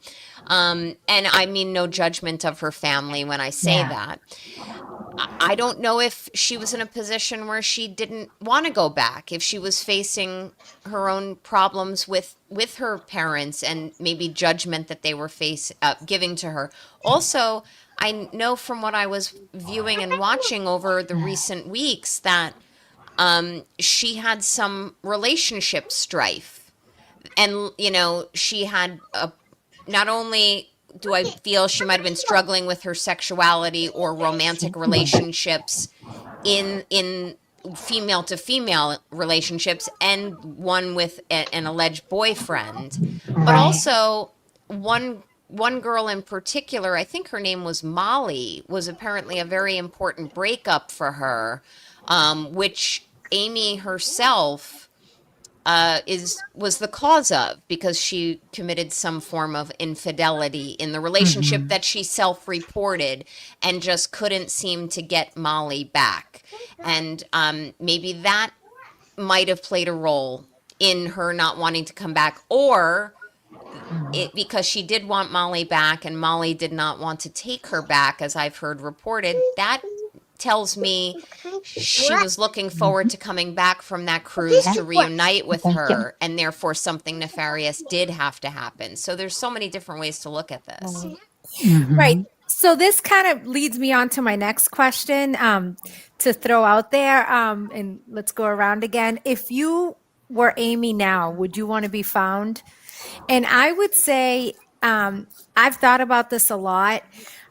And I mean no judgment of her family when I say that. I don't know if she was in a position where she didn't want to go back, if she was facing her own problems with her parents and maybe judgment that they were giving to her. Also, I know from what I was viewing and watching over the recent weeks that she had some relationship strife. And, she had not only do I feel she might have been struggling with her sexuality or romantic relationships in female to female relationships, and one with an alleged boyfriend, but also one girl in particular, I think her name was Molly, was apparently a very important breakup for her, which Amy herself was the cause of, because she committed some form of infidelity in the relationship that she self-reported and just couldn't seem to get Molly back. And maybe that might have played a role in her not wanting to come back, or because she did want Molly back and Molly did not want to take her back, as I've heard reported, that tells me she was looking forward to coming back from that cruise to reunite with Thank you. her, and therefore something nefarious did have to happen. So there's so many different ways to look at this. Right. Mhm. So this kind of leads me on to my next question to throw out there. And let's go around again. If you were Amy now, would you want to be found? And I would say, I've thought about this a lot.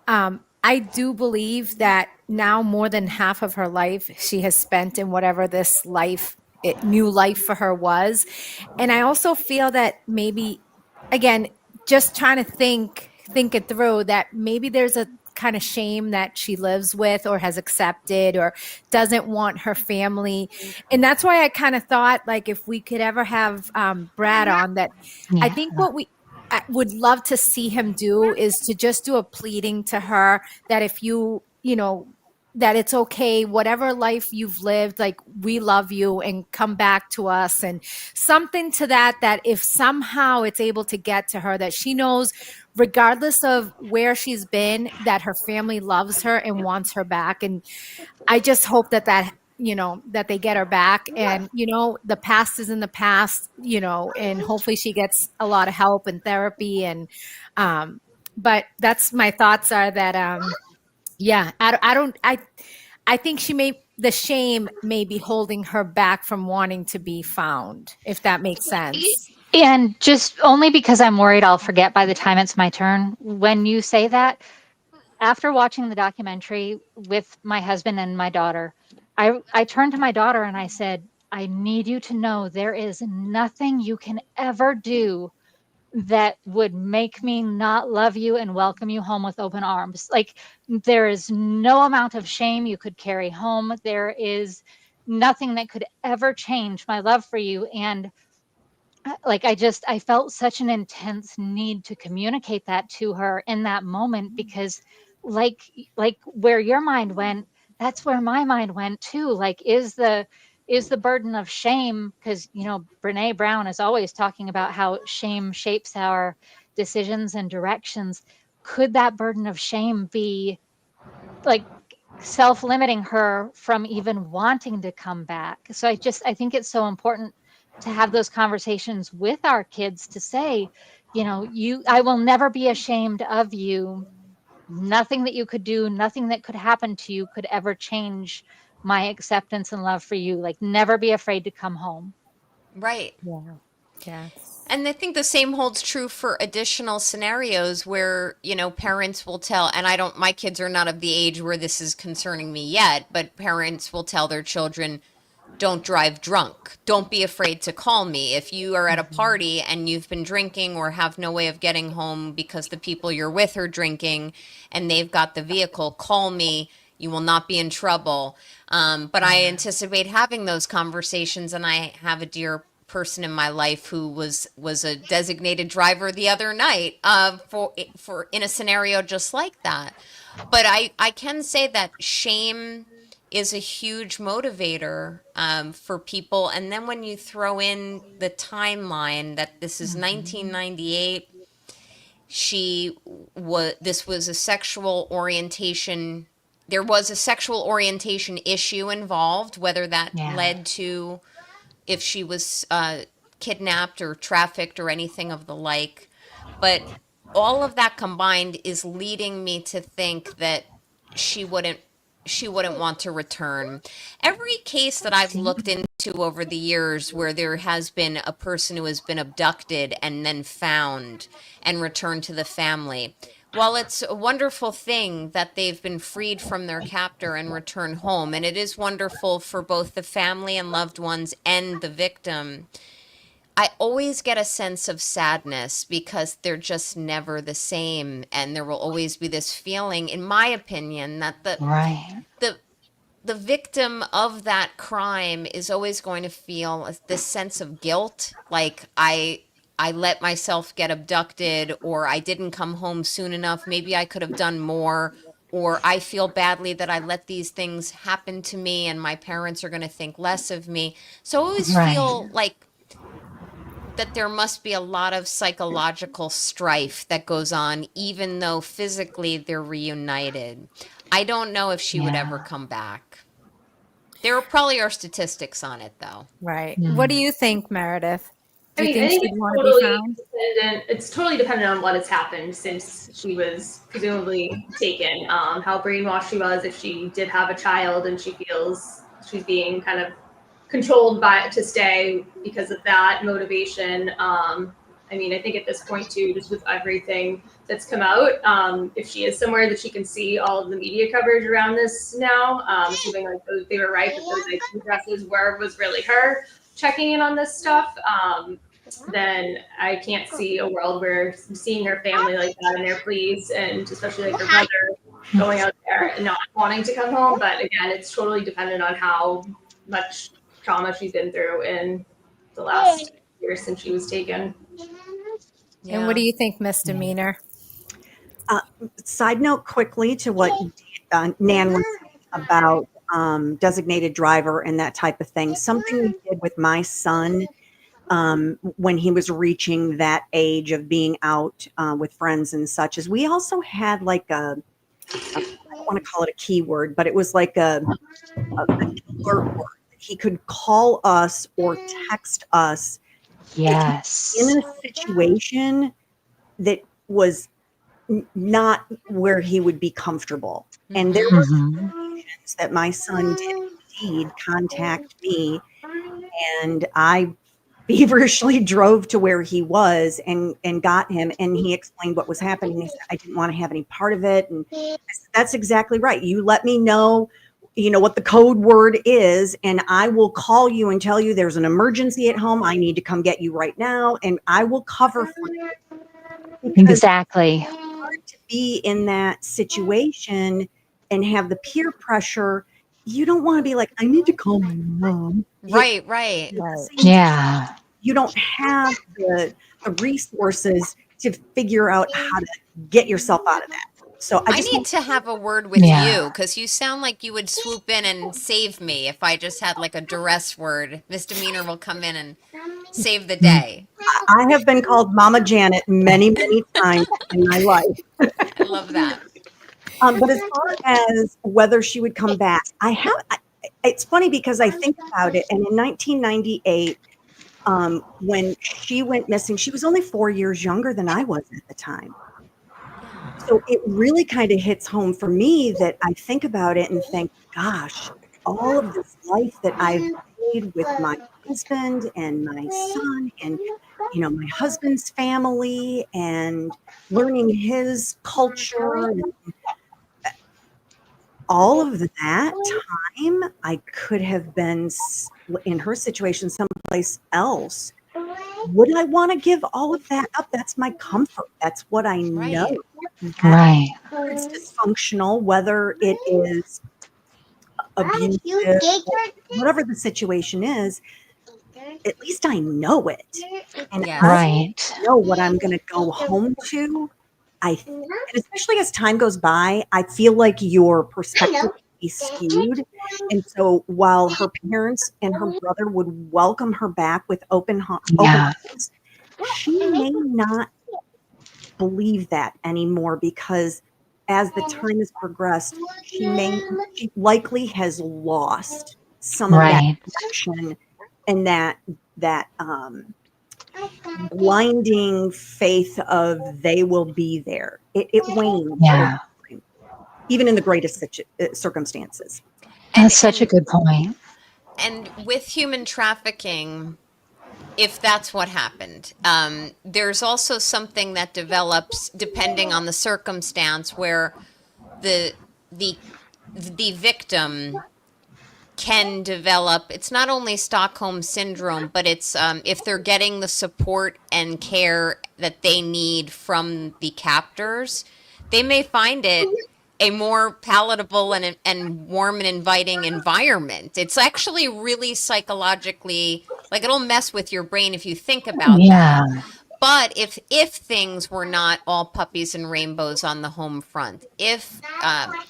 I do believe that now more than half of her life she has spent in whatever this new life for her was. And I also feel that maybe, again, just trying to think it through, that maybe there's a kind of shame that she lives with or has accepted or doesn't want her family. And that's why I kind of thought, like, if we could ever have Brad on, that I Yeah. think what we I would love to see him do is to just do a pleading to her that if that it's okay, whatever life you've lived, like, we love you and come back to us, and something to that if somehow it's able to get to her, that she knows, regardless of where she's been, that her family loves her and wants her back. And I just hope that they get her back, and the past is in the past, and hopefully she gets a lot of help and therapy. And but that's my thoughts, are that yeah, I think the shame may be holding her back from wanting to be found, if that makes sense. And just only because I'm worried I'll forget by the time it's my turn. When you say that, after watching the documentary with my husband and my daughter, I turned to my daughter and I said, I need you to know there is nothing you can ever do that would make me not love you and welcome you home with open arms. Like, there is no amount of shame you could carry home. There is nothing that could ever change my love for you. And like, I felt such an intense need to communicate that to her in that moment, because like where your mind went, that's where my mind went too. Like, is the burden of shame, because Brene Brown is always talking about how shame shapes our decisions and directions. Could that burden of shame be like self-limiting her from even wanting to come back? So I think it's so important to have those conversations with our kids, to say, I will never be ashamed of you. Nothing that you could do, nothing that could happen to you could ever change my acceptance and love for you. Like, never be afraid to come home. Right. Yeah. Yes. And I think the same holds true for additional scenarios where, parents will tell, and my kids are not of the age where this is concerning me yet, but parents will tell their children, don't drive drunk. Don't be afraid to call me. If you are at a party and you've been drinking or have no way of getting home because the people you're with are drinking and they've got the vehicle, call me. You will not be in trouble. But I anticipate having those conversations, and I have a dear person in my life who was a designated driver the other night for in a scenario just like that. But I can say that shame is a huge motivator for people. And then when you throw in the timeline that this is 1998, this was a sexual orientation. There was a sexual orientation issue involved, whether that Yeah. led to if she was kidnapped or trafficked or anything of the like. But all of that combined is leading me to think that she wouldn't she wouldn't want to return. Every case that I've looked into over the years where there has been a person who has been abducted and then found and returned to the family, while it's a wonderful thing that they've been freed from their captor and return home, and it is wonderful for both the family and loved ones and the victim, I always get a sense of sadness because they're just never the same. And there will always be this feeling, in my opinion, that Right. the the victim of that crime is always going to feel this sense of guilt, like I let myself get abducted, or I didn't come home soon enough, maybe I could have done more, or I feel badly that I let these things happen to me and my parents are going to think less of me. So I always Right. feel like that there must be a lot of psychological strife that goes on, even though physically they're reunited. I don't know if she would ever Yeah. come back. There probably are statistics on it, though. Right. What do Mm. you think, Meredith? Do I you mean, I think think she'd want to be found? it's totally dependent on what has happened since she was presumably taken. How brainwashed she was, if she did have a child and she feels she's being kind of controlled by to stay because of that motivation. I mean, I think at this point too, just with everything that's come out, if she is somewhere that she can see all of the media coverage around this now, assuming like they were right that those IP addresses was really her checking in on this stuff, then I can't see a world where seeing her family like that and they're pleased, and especially like her brother going out there and not wanting to come home. But again, it's totally dependent on how much trauma she's been through in the last year since she was taken. And what do Yeah. you think, Misdemeanor? Side note quickly to what Nan was saying about designated driver and that type of thing. Something we did with my son when he was reaching that age of being out with friends and such is we also had like I don't want to call it a keyword, but it was like an alert word. He could call us or text us if he was Yes. in a situation that was not where he would be comfortable. And there were Hmm. situations that my son did indeed contact me, and I feverishly drove to where he was and got him, and he explained what was happening. He said, I didn't want to have any part of it. And I said, that's exactly right. You let me know, what the code word is, and I will call you and tell you there's an emergency at home. I need to come get you right now, and I will cover for you. Because Exactly. it's hard to be in that situation and have the peer pressure. You don't want to be like, I need to call my mom. Right, At right. the same time, Yeah. you don't have the resources to figure out how to get yourself out of that. So I I just need want to have a word with Yeah. you because you sound like you would swoop in and save me if I just had like a duress word. Misdemeanor will come in and save the Mm. day. I have been called Mama Janet many, many times in my life. I love that. But as far as whether she would come back, it's funny because I think about it. And in 1998, when she went missing, she was only 4 years younger than I was at the time. Yeah. So it really kind of hits home for me that I think about it and think, gosh, all of this life that I've made with my husband and my son and, my husband's family and learning his culture and all of that time, I could have been in her situation someplace else. Would I want to give all of that up? That's my comfort. That's what I know. Right. That Right. whether it's dysfunctional, whether it is abusive, whatever the situation is, at least I know it. And I Yes. Right. know what I'm going to go home to. And especially as time goes by, I feel like your perspective is skewed. And so while her parents and her brother would welcome her back with open Yeah. arms, she may not believe that anymore because as the time has progressed, she likely has lost some of that Right. connection and that blinding faith of they will be there. It wanes over Yeah. time, even in the greatest circumstances. And That's such a good point. and with human trafficking, if that's what happened, there's also something that develops depending on the circumstance where the the the victim can develop. It's not only Stockholm syndrome, but it's if they're getting the support and care that they need from the captors, they may find it a more palatable and warm and inviting environment. It's actually really psychologically, like, it'll mess with your brain if you think about that. Yeah. But if things were not all puppies and rainbows on the home front, if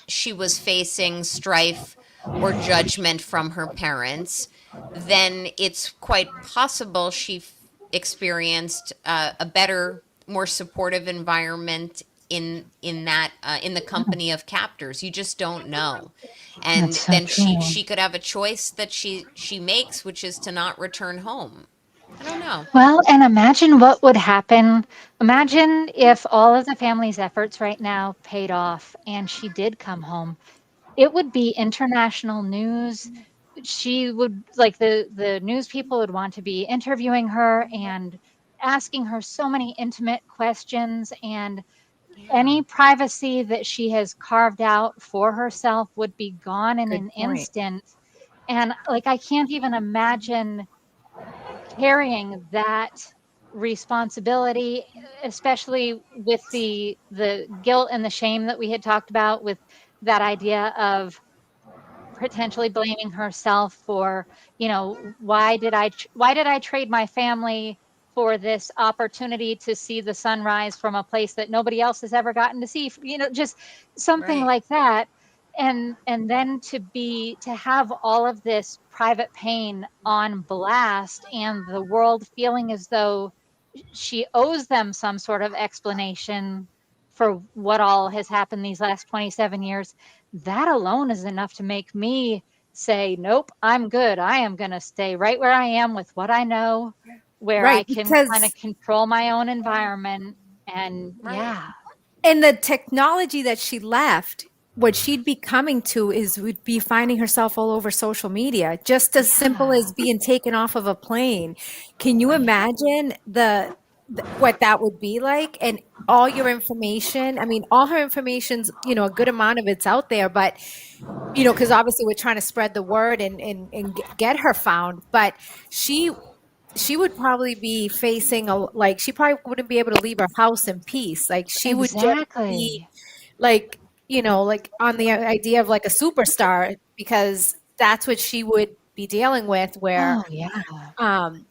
she was facing strife or judgment from her parents, then it's quite possible experienced a better, more supportive environment in the company of captors. You just don't know. That's And so then true. she could have a choice that she makes, which is to not return home. I don't know. Well, and imagine what would happen. Imagine if all of the family's efforts right now paid off and she did come home. It would be international news. She would like the news people would want to be interviewing her and asking her so many intimate questions, and Yeah. any privacy that she has carved out for herself would be gone in Good an point. instant. And like I can't even imagine carrying that responsibility, especially with the guilt and the shame that we had talked about, with that idea of potentially blaming herself for, why did I trade my family for this opportunity to see the sunrise from a place that nobody else has ever gotten to see, just something Right. like that. And then to have all of this private pain on blast, and the world feeling as though she owes them some sort of explanation for what all has happened these last 27 years. That alone is enough to make me say, nope, I'm good. I am going to stay right where I am with what I know, where I Right, can kind of because control my own environment. And Right. yeah, in the technology that she left, what she'd be coming to is would be finding herself all over social media, just as simple yeah, as being taken off of a plane. Can you yeah, imagine what that would be like? And all your information, I mean, all her information's, a good amount of it's out there, but because obviously we're trying to spread the word and get her found, but she she would probably be facing like she probably wouldn't be able to leave her house in peace. Like she would just be exactly. like, like on the idea of like a superstar, because that's what she would be dealing with, where Oh, yeah. um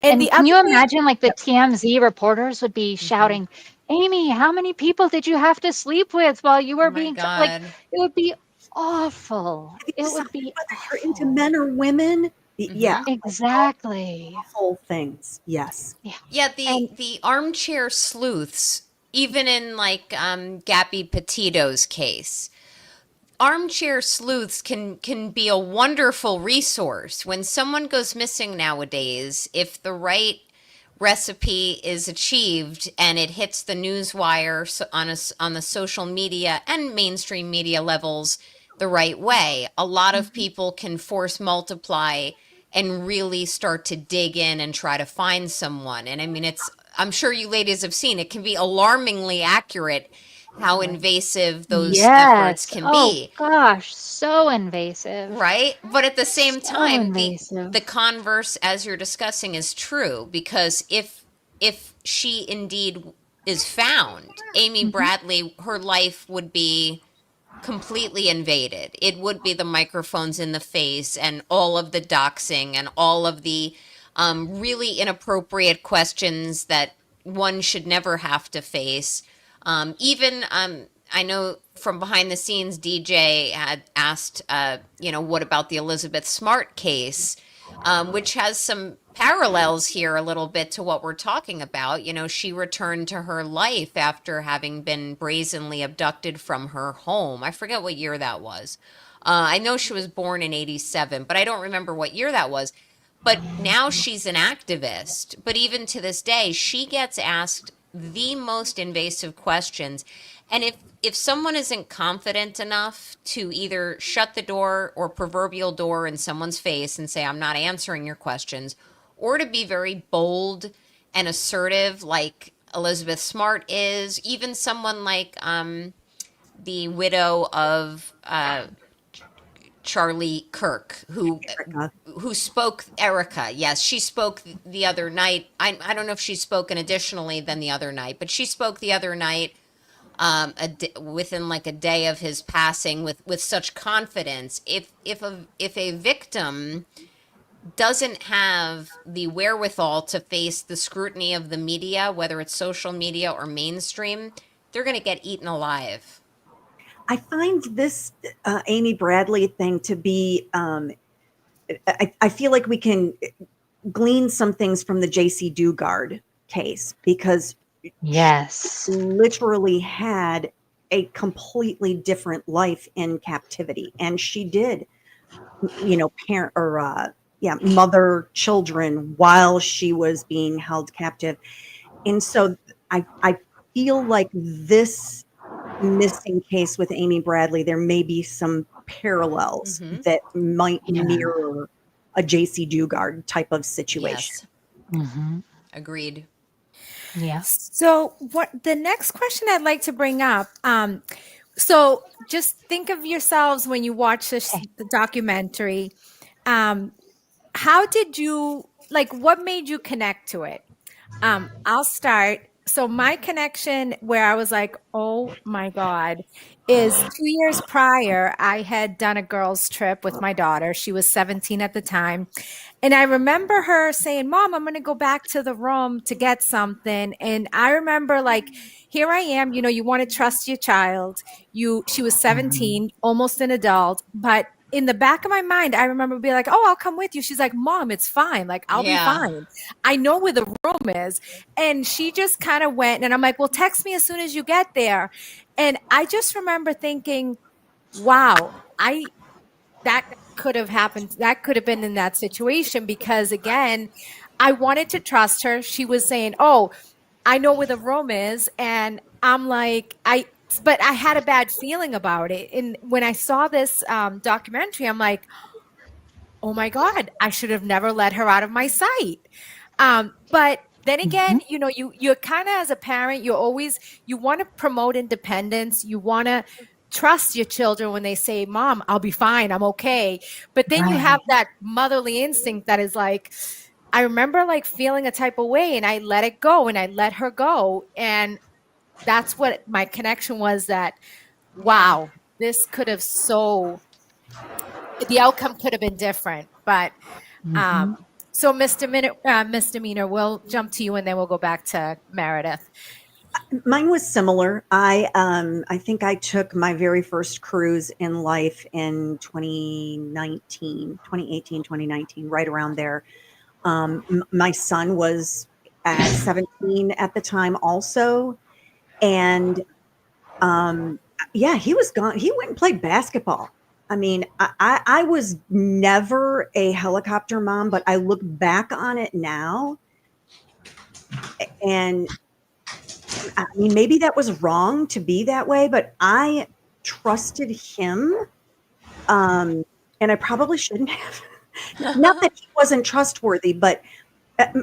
and And the can other you thing. imagine, like, the TMZ reporters would be Hmm. shouting, "Amy, how many people did you have to sleep with while you Oh were my being like, God. it would be awful. Have you It would decided be whether you're into awful. men or women? Yeah, Hmm. like all Exactly. awful things. Yes. Yeah. Yeah, the And the armchair sleuths, even in like Gabby Petito's case, armchair sleuths can be a wonderful resource when someone goes missing nowadays. If the right recipe is achieved and it hits the news wire on the social media and mainstream media levels the right way, a lot of people can force multiply and really start to dig in and try to find someone. And I mean, I'm sure you ladies have seen, it can be alarmingly accurate how invasive those efforts yes. can Oh be. gosh, so invasive. Right? But at the same So time, the invasive. converse, as you're discussing, is true, because if she indeed is found, Amy Mhm. Bradley, her life would be completely invaded. It would be the microphones in the face and all of the doxing and all of the really inappropriate questions that one should never have to face. Even I know from behind the scenes, DJ had asked, what about the Elizabeth Smart case, which has some parallels here a little bit to what we're talking about. She returned to her life after having been brazenly abducted from her home. I forget what year that was. I know she was born in 87, but I don't remember what year that was. But now she's an activist. But even to this day, she gets asked the most invasive questions. And if someone isn't confident enough to either shut the door or proverbial door in someone's face and say, I'm not answering your questions, or to be very bold and assertive like Elizabeth Smart is, even someone like the widow of Charlie Kirk, Erica. who spoke, Erica. Yes, she spoke the other night. I don't know if she's spoken additionally than the other night, but she spoke the other night, within like a day of his passing, with such confidence. If a victim doesn't have the wherewithal to face the scrutiny of the media, whether it's social media or mainstream, they're going to get eaten alive. I find this Amy Bradley thing to be. I feel like we can. glean some things from the JC Dugard case, because Yes. she literally had a completely different life in captivity, and she did, parent or mother children while she was being held captive. And so I feel like this missing case with Amy Bradley, there may be some parallels Mm-hmm. that might Yeah. mirror a JC Dugard type of situation. Yes. Mm-hmm. Agreed. Yeah. So, what the next question I'd like to bring up? So, just think of yourselves when you watch Okay. the documentary. Um, how did you like? What made you connect to it? I'll start. So my connection where I was like, oh my God, is 2 years prior, I had done a girls' trip with my daughter. She was 17 at the time. And I remember her saying, Mom, I'm going to go back to the room to get something. And I remember like, here I am, you want to trust your child. She was Mm-hmm. 17, almost an adult, but in the back of my mind, I remember being like, oh, I'll come with you. She's like, Mom, it's fine. Like, I'll be Yeah. fine. I know where the room is. And she just kind of went, and I'm like, well, text me as soon as you get there. And I just remember thinking, wow, that could have happened. That could have been in that situation because, again, I wanted to trust her. She was saying, oh, I know where the room is. And I'm like, but I had a bad feeling about it. And when I saw this documentary, I'm like, oh my God, I should have never let her out of my sight. But then Mm-hmm. again, you're kind of, as a parent, you want to promote independence. You want to trust your children when they say, Mom, I'll be fine. I'm okay. But then you Right. have that motherly instinct that is like, I remember like feeling a type of way and I let it go and I let her go. And that's what my connection was, that, Yeah. wow, this could have the outcome could have been different. But Mm-hmm. um, so, Misdemeanor, we'll jump to you and then we'll go back to Meredith. Mine was similar. I think I took my very first cruise in life in 2018, 2019, right around there. My son was at 17 at the time also, and yeah, he was gone. He went and played basketball. I mean, I was never a helicopter mom, but I look back on it now, and I mean, maybe that was wrong to be that way, but I trusted him, um, and I probably shouldn't have. Not that he wasn't trustworthy, but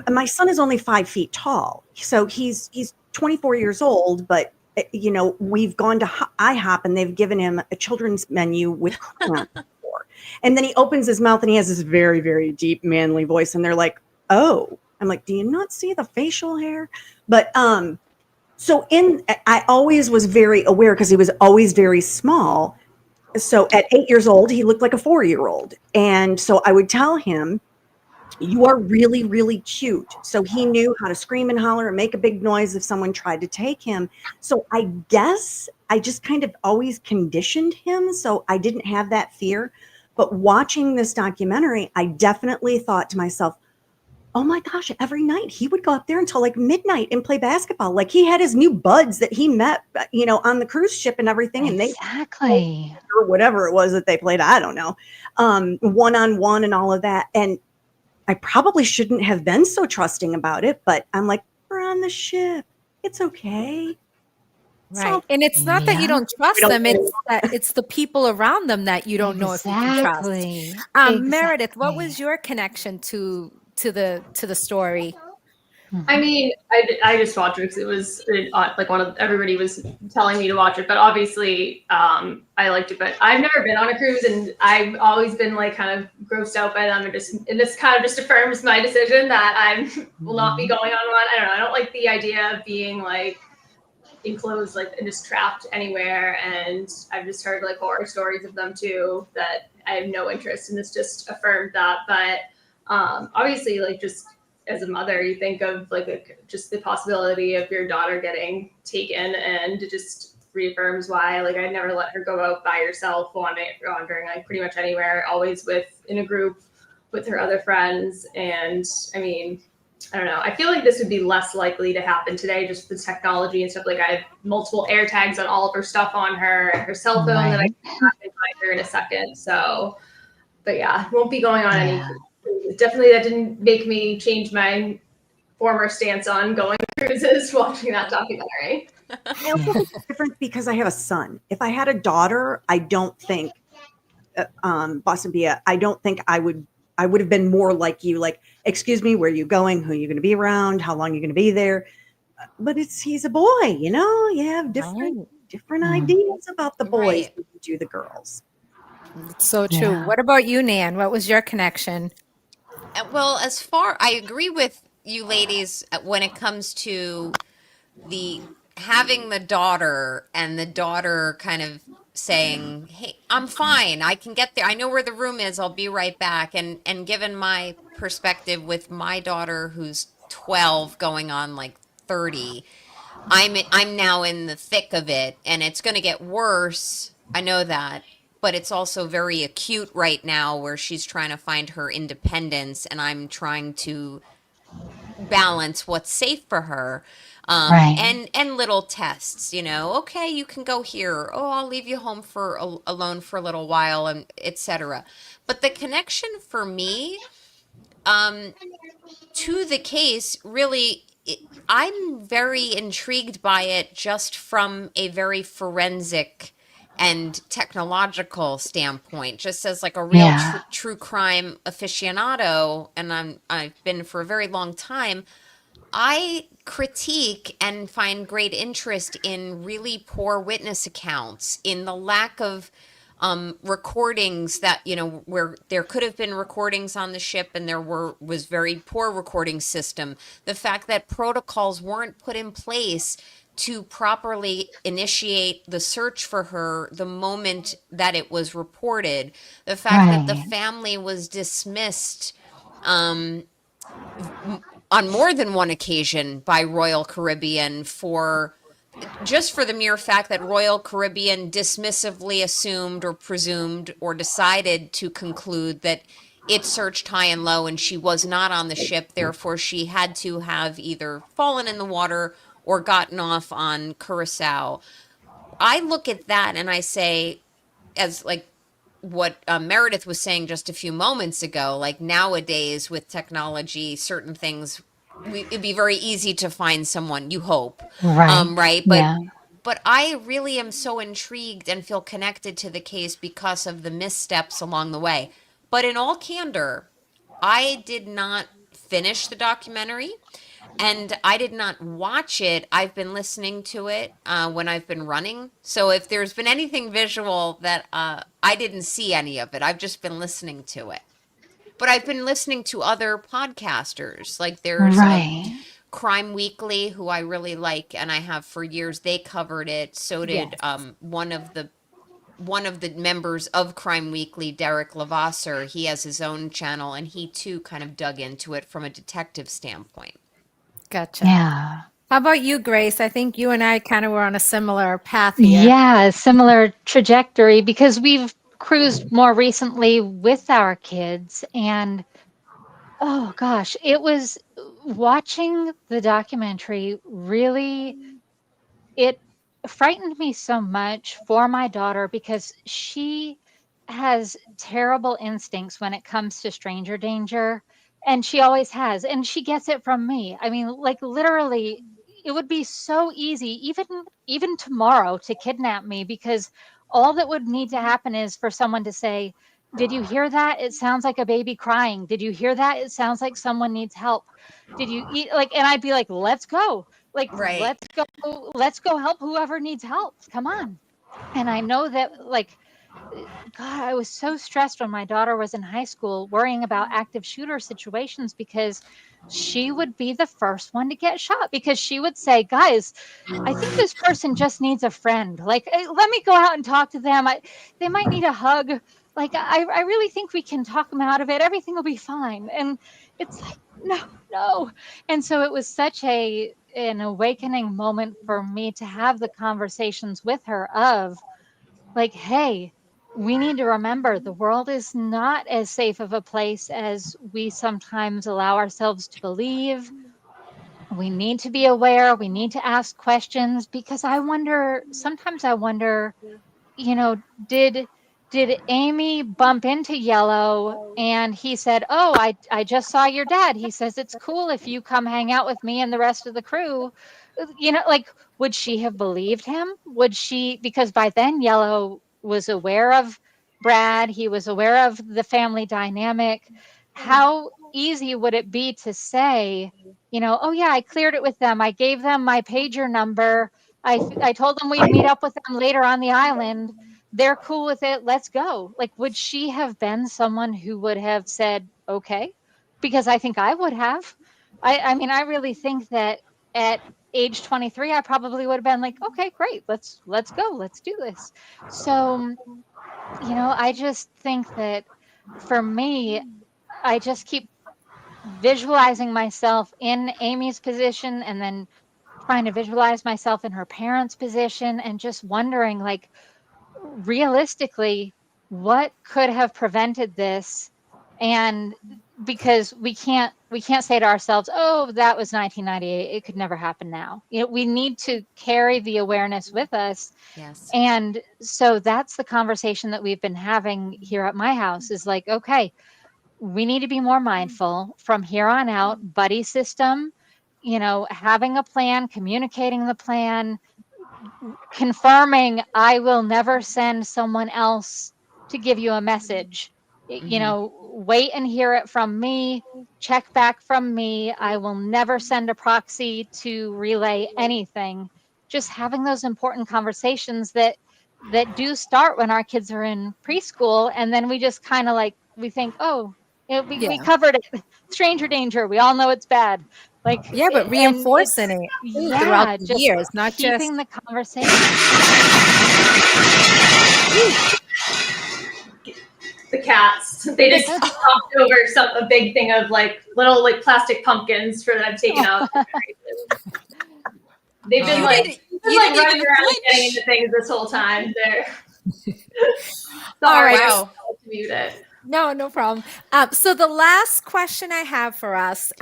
my son is only 5 feet tall, so he's 24 years old. But we've gone to IHOP and they've given him a children's menu with crayons before, and then he opens his mouth and he has this very, very deep, manly voice, and they're like, "Oh," I'm like, "Do you not see the facial hair?" But so I always was very aware because he was always very small. So at 8 years old, he looked like a 4-year old, and so I would tell him, you are really, really cute. So he knew how to scream and holler and make a big noise if someone tried to take him. So I guess I just kind of always conditioned him, so I didn't have that fear. But watching this documentary, I definitely thought to myself, oh my gosh, every night he would go up there until like midnight and play basketball. Like he had his new buds that he met, on the cruise ship and everything. And they, Exactly. or whatever it was that they played, I don't know, one-on-one and all of that. And I probably shouldn't have been so trusting about it, but I'm like, we're on the ship. It's okay. It's all Right. And it's not that you Yeah. don't we trust don't them, it's that it's the people around them that you don't know if you can trust. Exactly. Meredith, what Exactly. was your connection to the story? I Mhm. mean, I just watched it because it was like everybody was telling me to watch it, but obviously I liked it. But I've never been on a cruise, and I've always been like kind of grossed out by them, and this kind of just affirms my decision that I will not be Mhm. going on one. I don't know. I don't like the idea of being like enclosed like and just trapped anywhere, and I've just heard like horror stories of them too that I have no interest, and this just affirmed that. But obviously, like just as a mother, you think of like just the possibility of your daughter getting taken, and it just reaffirms why like I never let her go out by herself wandering like pretty much anywhere, always in a group. with her other friends. And I mean, I don't know. I feel like this would be less likely to happen today, just the technology and stuff. Like I have multiple air tags on all of her stuff on her cell phone that I Right. can track and find her in a second. So, but yeah, won't be going on any. Definitely, that didn't make me change my former stance on going cruises watching that documentary. I also think it's different because I have a son. If I had a daughter, I don't think, Boston Bia, I don't think I would have been more like you, like, excuse me, where are you going? Who are you going to be around? How long are you going to be there? But he's a boy, you know, you have different ideas about the boys Right. than you do the girls. It's so true. Yeah. What about you, Nan? What was your connection? Well, I agree with you ladies when it comes to the having the daughter and the daughter kind of saying, "Hey, I'm fine. I can get there. I know where the room is. I'll be right back." And given my perspective with my daughter who's 12 going on like 30, I'm now in the thick of it and it's going to get worse. I know that. But it's also very acute right now where she's trying to find her independence and I'm trying to balance what's safe for her. Right. And little tests, you know, okay, you can go here. Oh, I'll leave you home for alone for a little while, and etc. But the connection for me, um, to the case, really, I'm very intrigued by it just from a very forensic and technological standpoint, just as like a real Yeah. true crime aficionado, and I've been for a very long time. I critique and find great interest in really poor witness accounts, in the lack of recordings that, you know, where there could have been recordings on the ship and was very poor recording system. The fact that protocols weren't put in place to properly initiate the search for her the moment that it was reported. The fact that the Right. family was dismissed on more than one occasion by Royal Caribbean for just for the mere fact that Royal Caribbean dismissively assumed or presumed or decided to conclude that it searched high and low and she was not on the ship, therefore she had to have either fallen in the water or gotten off on Curacao. I look at that and I say, as like what Meredith was saying just a few moments ago, like nowadays with technology, certain things, it'd be very easy to find someone, you hope, Right. right? Yeah. But I really am so intrigued and feel connected to the case because of the missteps along the way. But in all candor, I did not finish the documentary. And I did not watch it. I've been listening to it when I've been running. So if there's been anything visual that I didn't see any of it, I've just been listening to it. But I've been listening to other podcasters. Like there's Right. Crime Weekly, who I really like, and I have for years. They covered it. So did Yes. one of the members of Crime Weekly, Derek Levasseur. He has his own channel, and he too kind of dug into it from a detective standpoint. Gotcha. Yeah. How about you, Grace? I think you and I kind of were on a similar path here. Yeah, similar trajectory because we've cruised more recently with our kids and oh gosh, it was watching the documentary really it frightened me so much for my daughter because she has terrible instincts when it comes to stranger danger, and she always has, and she gets it from me. I mean, like literally, it would be so easy, even tomorrow, to kidnap me because all that would need to happen is for someone to say, "Did you hear that? It sounds like a baby crying. Did you hear that? It sounds like someone needs help. Did you eat?" Like, and I'd be like, "Let's go." Like, Right. let's go help whoever needs help. Come on. And I know that like God, I was so stressed when my daughter was in high school worrying about active shooter situations because she would be the first one to get shot because she would say, "Guys, I think this person just needs a friend. Like, let me go out and talk to them. They might need a hug. Like, I really think we can talk them out of it. Everything will be fine." And it's like, no, no. And so it was such an awakening moment for me to have the conversations with her of like, hey, we need to remember the world is not as safe of a place as we sometimes allow ourselves to believe. We need to be aware. We need to ask questions because sometimes I wonder, you know, did did Amy bump into Yellow and he said, "Oh, I just saw your dad. He says it's cool if you come hang out with me and the rest of the crew." Like, would she have believed him? Would she, because by then Yellow was aware of Brad, he was aware of the family dynamic. How easy would it be to say, "Oh yeah, I cleared it with them. I gave them my pager number. I told them we'd meet up with them later on the island. They're cool with it. Let's go." Like, would she have been someone who would have said, "Okay"? Because I think I would have. I mean, I really think that at age 23, I probably would have been like, "Okay, great. Let's go. Let's do this." So, I just think that for me, I just keep visualizing myself in Amy's position and then trying to visualize myself in her parents' position and just wondering, like, realistically, what could have prevented this? And because we can't say to ourselves, "Oh, that was 1998. It could never happen now." We need to carry the awareness with us. Yes. And so that's the conversation that we've been having here at my house is like, okay, we need to be more mindful from here on out. Buddy system, having a plan, communicating the plan, confirming I will never send someone else to give you a message. Mm-hmm. Wait and hear it from me, check back from me. I will never send a proxy to relay anything. Just having those important conversations that do start when our kids are in preschool, and then we just kind of like we think, "Oh, we Yeah. covered it." Stranger danger, we all know it's bad. Like, Yeah, but and reinforcing it's, it too throughout yeah, the just years, not just keeping the conversation. The cats. They just knocked over a big thing of like little like plastic pumpkins for that I've taken out. They've been You like didn't. they've been You like didn't running even around and getting flinch. into things this whole time. They're All sorry, right. I Wow. was to mute it. No problem. So the last question I have for us,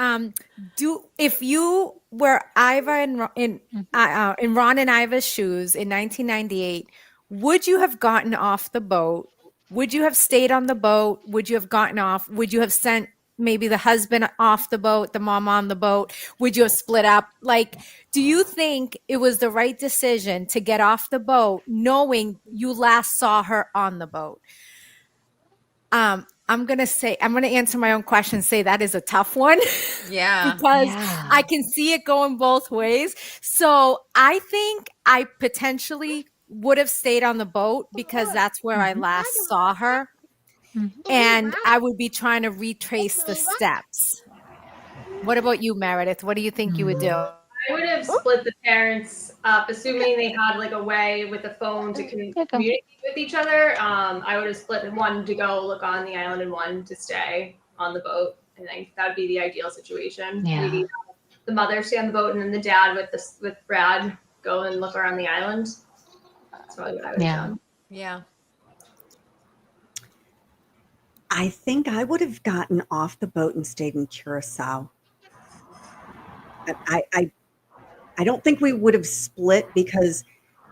if you were Iva in Ron and Iva's shoes in 1998, would you have gotten off the boat? Would you have stayed on the boat? Would you have gotten off? Would you have sent maybe the husband off the boat, the mom on the boat? Would you have split up? Like, do you think it was the right decision to get off the boat knowing you last saw her on the boat? I'm going to answer my own question, say that is a tough one Yeah. because Yeah. I can see it going both ways. So I think I potentially would have stayed on the boat because that's where I last saw her. And I would be trying to retrace the steps. What about you, Meredith? What do you think you would do? I would have split the parents up, assuming they had like a way with a phone to communicate with each other. I would have split one to go look on the island and one to stay on the boat. And I think that would be the ideal situation. Yeah. Maybe the mother stay on the boat and then the dad with Brad go and look around the island. That's probably what I would have done. Yeah. I think I would have gotten off the boat and stayed in Curacao. I don't think we would have split because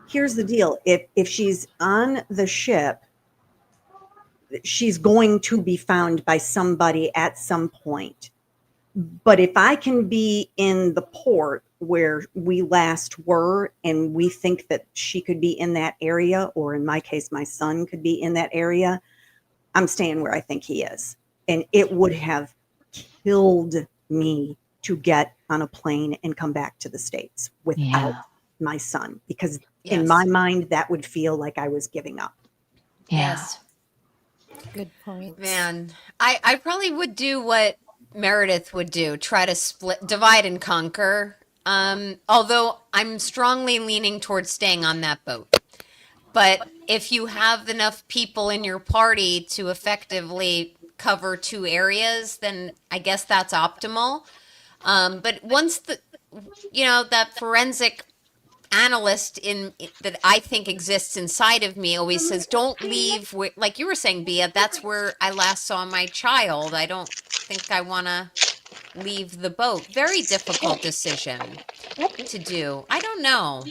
here's the deal. If she's on the ship, she's going to be found by somebody at some point. But if I can be in the port where we last were and we think that she could be in that area, or in my case, my son could be in that area, I'm staying where I think he is. And it would have killed me to get on a plane and come back to the States without my son, because in my mind, that would feel like I was giving up. Yes. Good point. Man, I probably would do what Meredith would do, try to divide and conquer. Although I'm strongly leaning towards staying on that boat. But if you have enough people in your party to effectively cover two areas, then I guess that's optimal. But once that forensic analyst that I think exists inside of me always says, don't leave like you were saying, Bia, that's where I last saw my child. I don't think I want to leave the boat. Very difficult decision to do. I don't know.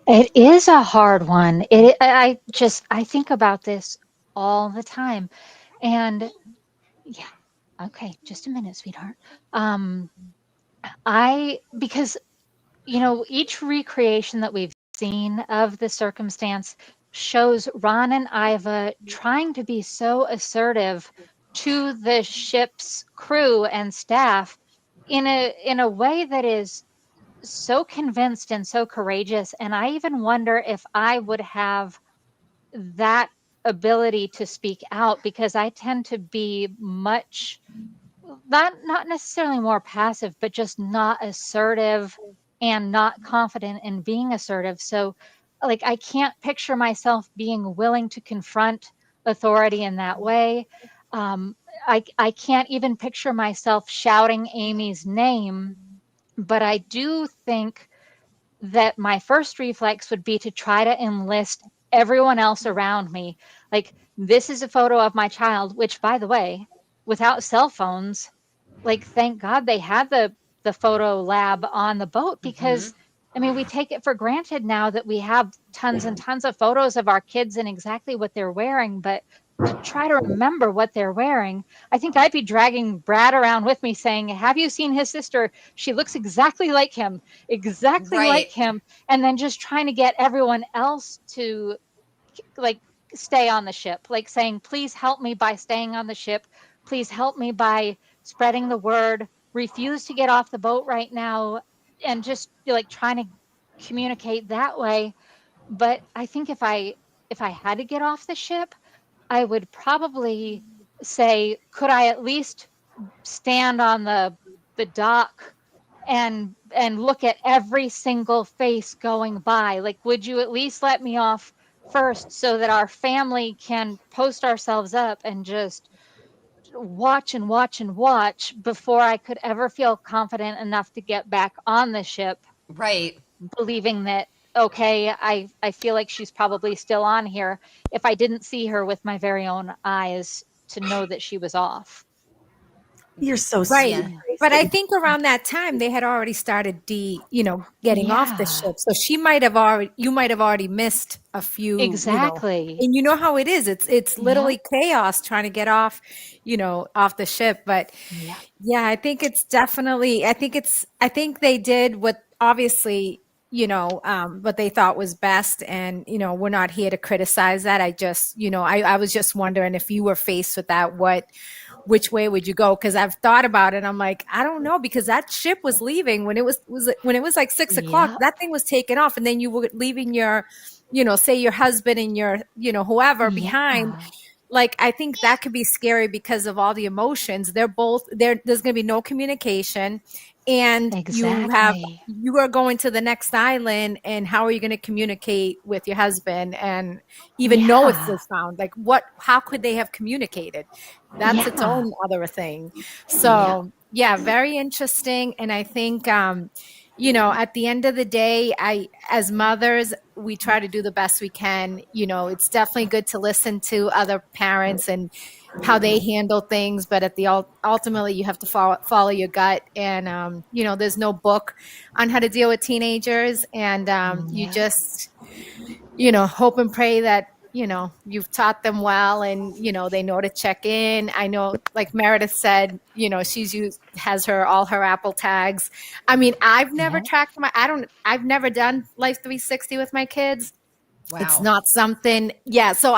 It is a hard one. I think about this all the time. And yeah, okay, just a minute, sweetheart. Um, because each recreation that we've seen of the circumstance shows Ron and Iva trying to be so assertive to the ship's crew and staff in a way that is so convinced and so courageous. And I even wonder if I would have that ability to speak out, because I tend to be much not necessarily more passive, but just not assertive and not confident in being assertive. So, like, I can't picture myself being willing to confront authority in that way. Um, I can't even picture myself shouting Amy's name, but I do think that my first reflex would be to try to enlist everyone else around me. Like, this is a photo of my child, which, by the way, without cell phones, like, thank God they had the photo lab on the boat, Hmm. because I mean, we take it for granted now that we have tons and tons of photos of our kids and exactly what they're wearing, but to try to remember what they're wearing, I think I'd be dragging Brad around with me saying, have you seen his sister? She looks exactly like Right. him. And then just trying to get everyone else to, like, stay on the ship, like saying, please help me by staying on the ship. Please help me by spreading the word. Refuse to get off the boat right now. And just like trying to communicate that way. But I think if I had to get off the ship, I would probably say, could I at least stand on the dock and look at every single face going by? Like, would you at least let me off first so that our family can post ourselves up and just watch and watch and watch before I could ever feel confident enough to get back on the ship, Right. believing that, okay, I feel like she's probably still on here, if I didn't see her with my very own eyes to know that she was off. You're so Right. sweet, Yeah. Grace, But that I you think around that time they had already started getting off the Yeah, ship. So you might have already missed a few, exactly. and you know how it is. It's Yep. literally chaos trying to get off, off the ship. But Yep. yeah, I think it's definitely, I think they did what obviously, what they thought was best. And, we're not here to criticize that. I just, I was just wondering if you were faced with that, which way would you go? Because I've thought about it. I'm like, I don't know, because that ship was leaving when when it was like 6 o'clock. Yep. That thing was taken off, and then you were leaving your, say your husband and your, whoever behind. Yeah. Like, I think that could be scary because of all the emotions. They're both there. There's going to be no communication, and Exactly. you are going to the next island, and how are you going to communicate with your husband and even know if Yeah. they're found? Like, how could they have communicated? That's its Yeah. own other thing. Yep. So yeah, very interesting. And I think, at the end of the day, as mothers, we try to do the best we can. It's definitely good to listen to other parents and how they handle things, but ultimately you have to follow your gut. And, there's no book on how to deal with teenagers. And, you Yep. just, hope and pray that, you've taught them well, and, they know to check in. I know, like Meredith said, has all her Apple tags. I mean, I've never Yep. tracked I've never done Life 360 with my kids. It's Wow. not something, yeah. So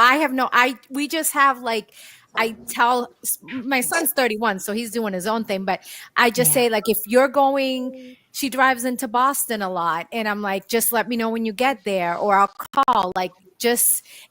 we just have, like, I tell my son's 31, so he's doing his own thing, but I just Yeah. say, like, if you're going, she drives into Boston a lot, and I'm like, just let me know when you get there, or I'll call, like,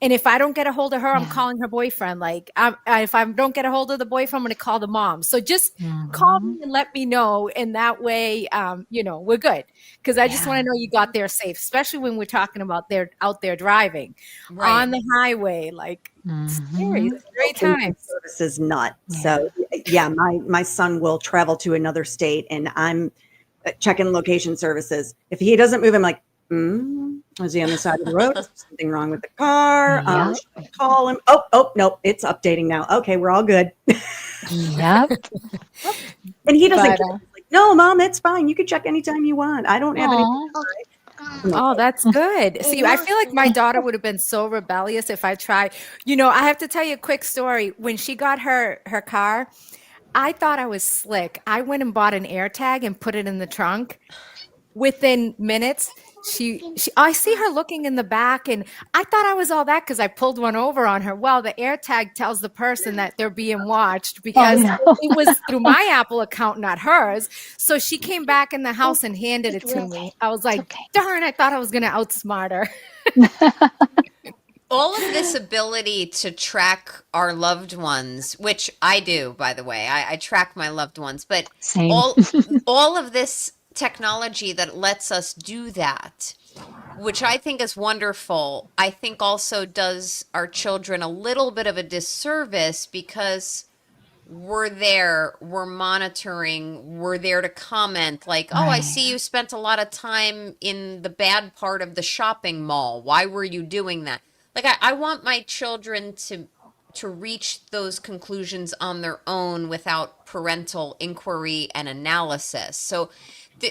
and if I don't get a hold of her, I'm Yeah. calling her boyfriend. Like, if I don't get a hold of the boyfriend, I'm going to call the mom. So just call Hmm. me and let me know. And that way, we're good. Because I just want Yeah. to know you got there safe, especially when we're talking about they're out there driving Right. on the highway. Like, scary, Hmm. scary location times. service is nuts. Yeah. So yeah, my son will travel to another state, and I'm checking location services. If he doesn't move, I'm like, Was he on the side of the road? Is there something wrong with the car? Yep. Should I call him? Oh, no, it's updating now. Okay, we're all good. Yep. And he doesn't But care. He's like, no, Mom, it's fine. You can check anytime you want. I don't have anything Aw. to hide. I'm like, oh, that's good. See, I feel like my daughter would have been so rebellious if I tried. I have to tell you a quick story. When she got her car, I thought I was slick. I went and bought an air tag and put it in the trunk. Within minutes, I see her looking in the back, and I thought I was all that because I pulled one over on her. Well, the air tag tells the person that they're being watched Oh, because no. it was through my Apple account, not hers. So she came back in the house and handed it to me. I was like, okay. darn, I thought I was going to outsmart her. All of this ability to track our loved ones, which I do, by the way, I track my loved ones, but Same. all of this technology that lets us do that, which I think is wonderful, I think also does our children a little bit of a disservice because we're there, we're monitoring, we're there to comment like, oh, I Right. see you spent a lot of time in the bad part of the shopping mall. Why were you doing that? Like I want my children to reach those conclusions on their own without parental inquiry and analysis. So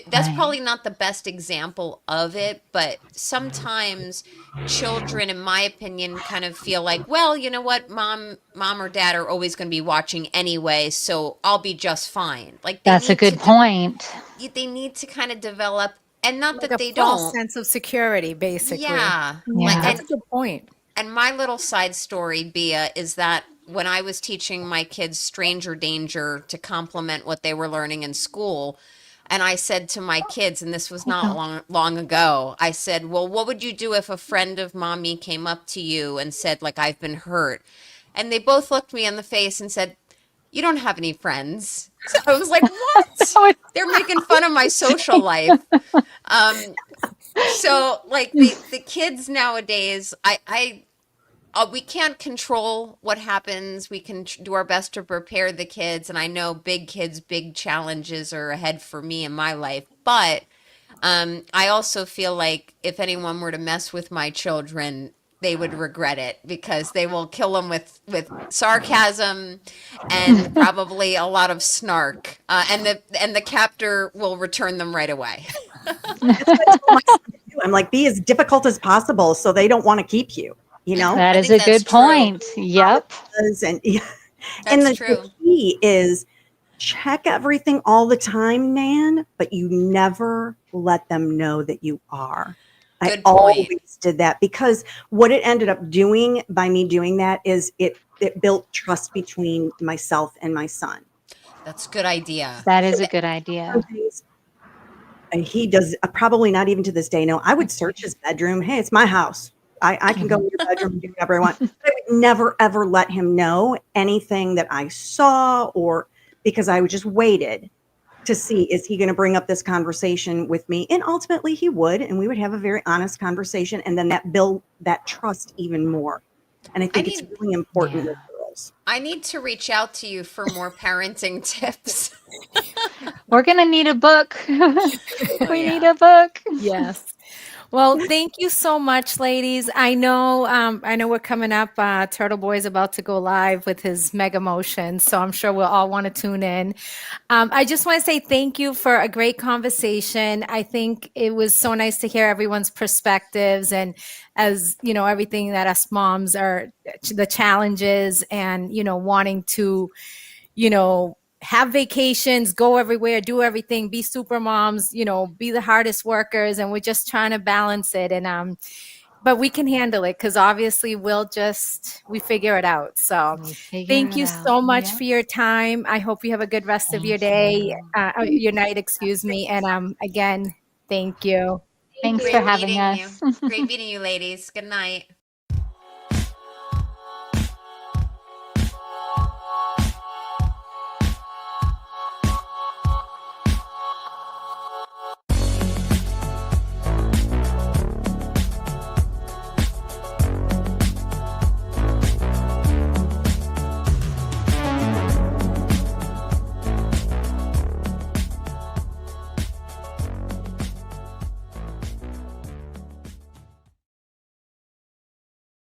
that's Right. probably not the best example of it, but sometimes children, in my opinion, kind of feel like, well, you know what, mom or dad are always going to be watching anyway, so I'll be just fine. Like That's a good point. they need to kind of develop, and not Like that a they false don't. sense of security, basically. Yeah, Yeah, like that's a good point. and my little side story, Bia, is that when I was teaching my kids stranger danger to complement what they were learning in school, and I said to my kids, and this was not long ago, I said, well, what would you do if a friend of mommy came up to you and said, like, I've been hurt? And they both looked me in the face and said, you don't have any friends. So I was like, what? They're making fun of my social life. So like the kids nowadays, we can't control what happens. We can do our best to prepare the kids. And I know big kids, big challenges are ahead for me in my life. But I also feel like if anyone were to mess with my children, they would regret it because they will kill them with sarcasm and probably a lot of snark. And the captor will return them right away. that's what I told my son to do. I'm like, be as difficult as possible so they don't want to keep you, That I is think a that's good true. point. Yep. And, and That's the true. key is check everything all the time, Nan, but you never let them know that you are. Good I point. always did that because what it ended up doing by me doing that is it built trust between myself and my son. That's a good idea. That is a good idea. And he does probably not even to this day. No, I would search his bedroom. Hey, it's my house. I can go in your bedroom and do whatever I want. But I would never, ever let him know anything that I saw or because I would just waited to see, is he going to bring up this conversation with me? And ultimately he would, and we would have a very honest conversation. And then that built that trust even more. And I think it's really important with girls. I need to reach out to you for more parenting tips. We're going to need a book. We yeah. need a book. Yes. Well, thank you so much, ladies. I know we're coming up. Turtle Boy's about to go live with his Mega Motion, so I'm sure we'll all want to tune in. I just want to say thank you for a great conversation. I think it was so nice to hear everyone's perspectives and, as you know, everything that us moms are, the challenges and, wanting to, have vacations, go everywhere, do everything, be super moms, be the hardest workers. And we're just trying to balance it. And, but we can handle it because obviously we figure it out. So thank you so much for your time. I hope you have a good rest of your day, your night, excuse me. And again, thank you. Thanks Great for having meeting us. you. Great meeting you, ladies. Good night.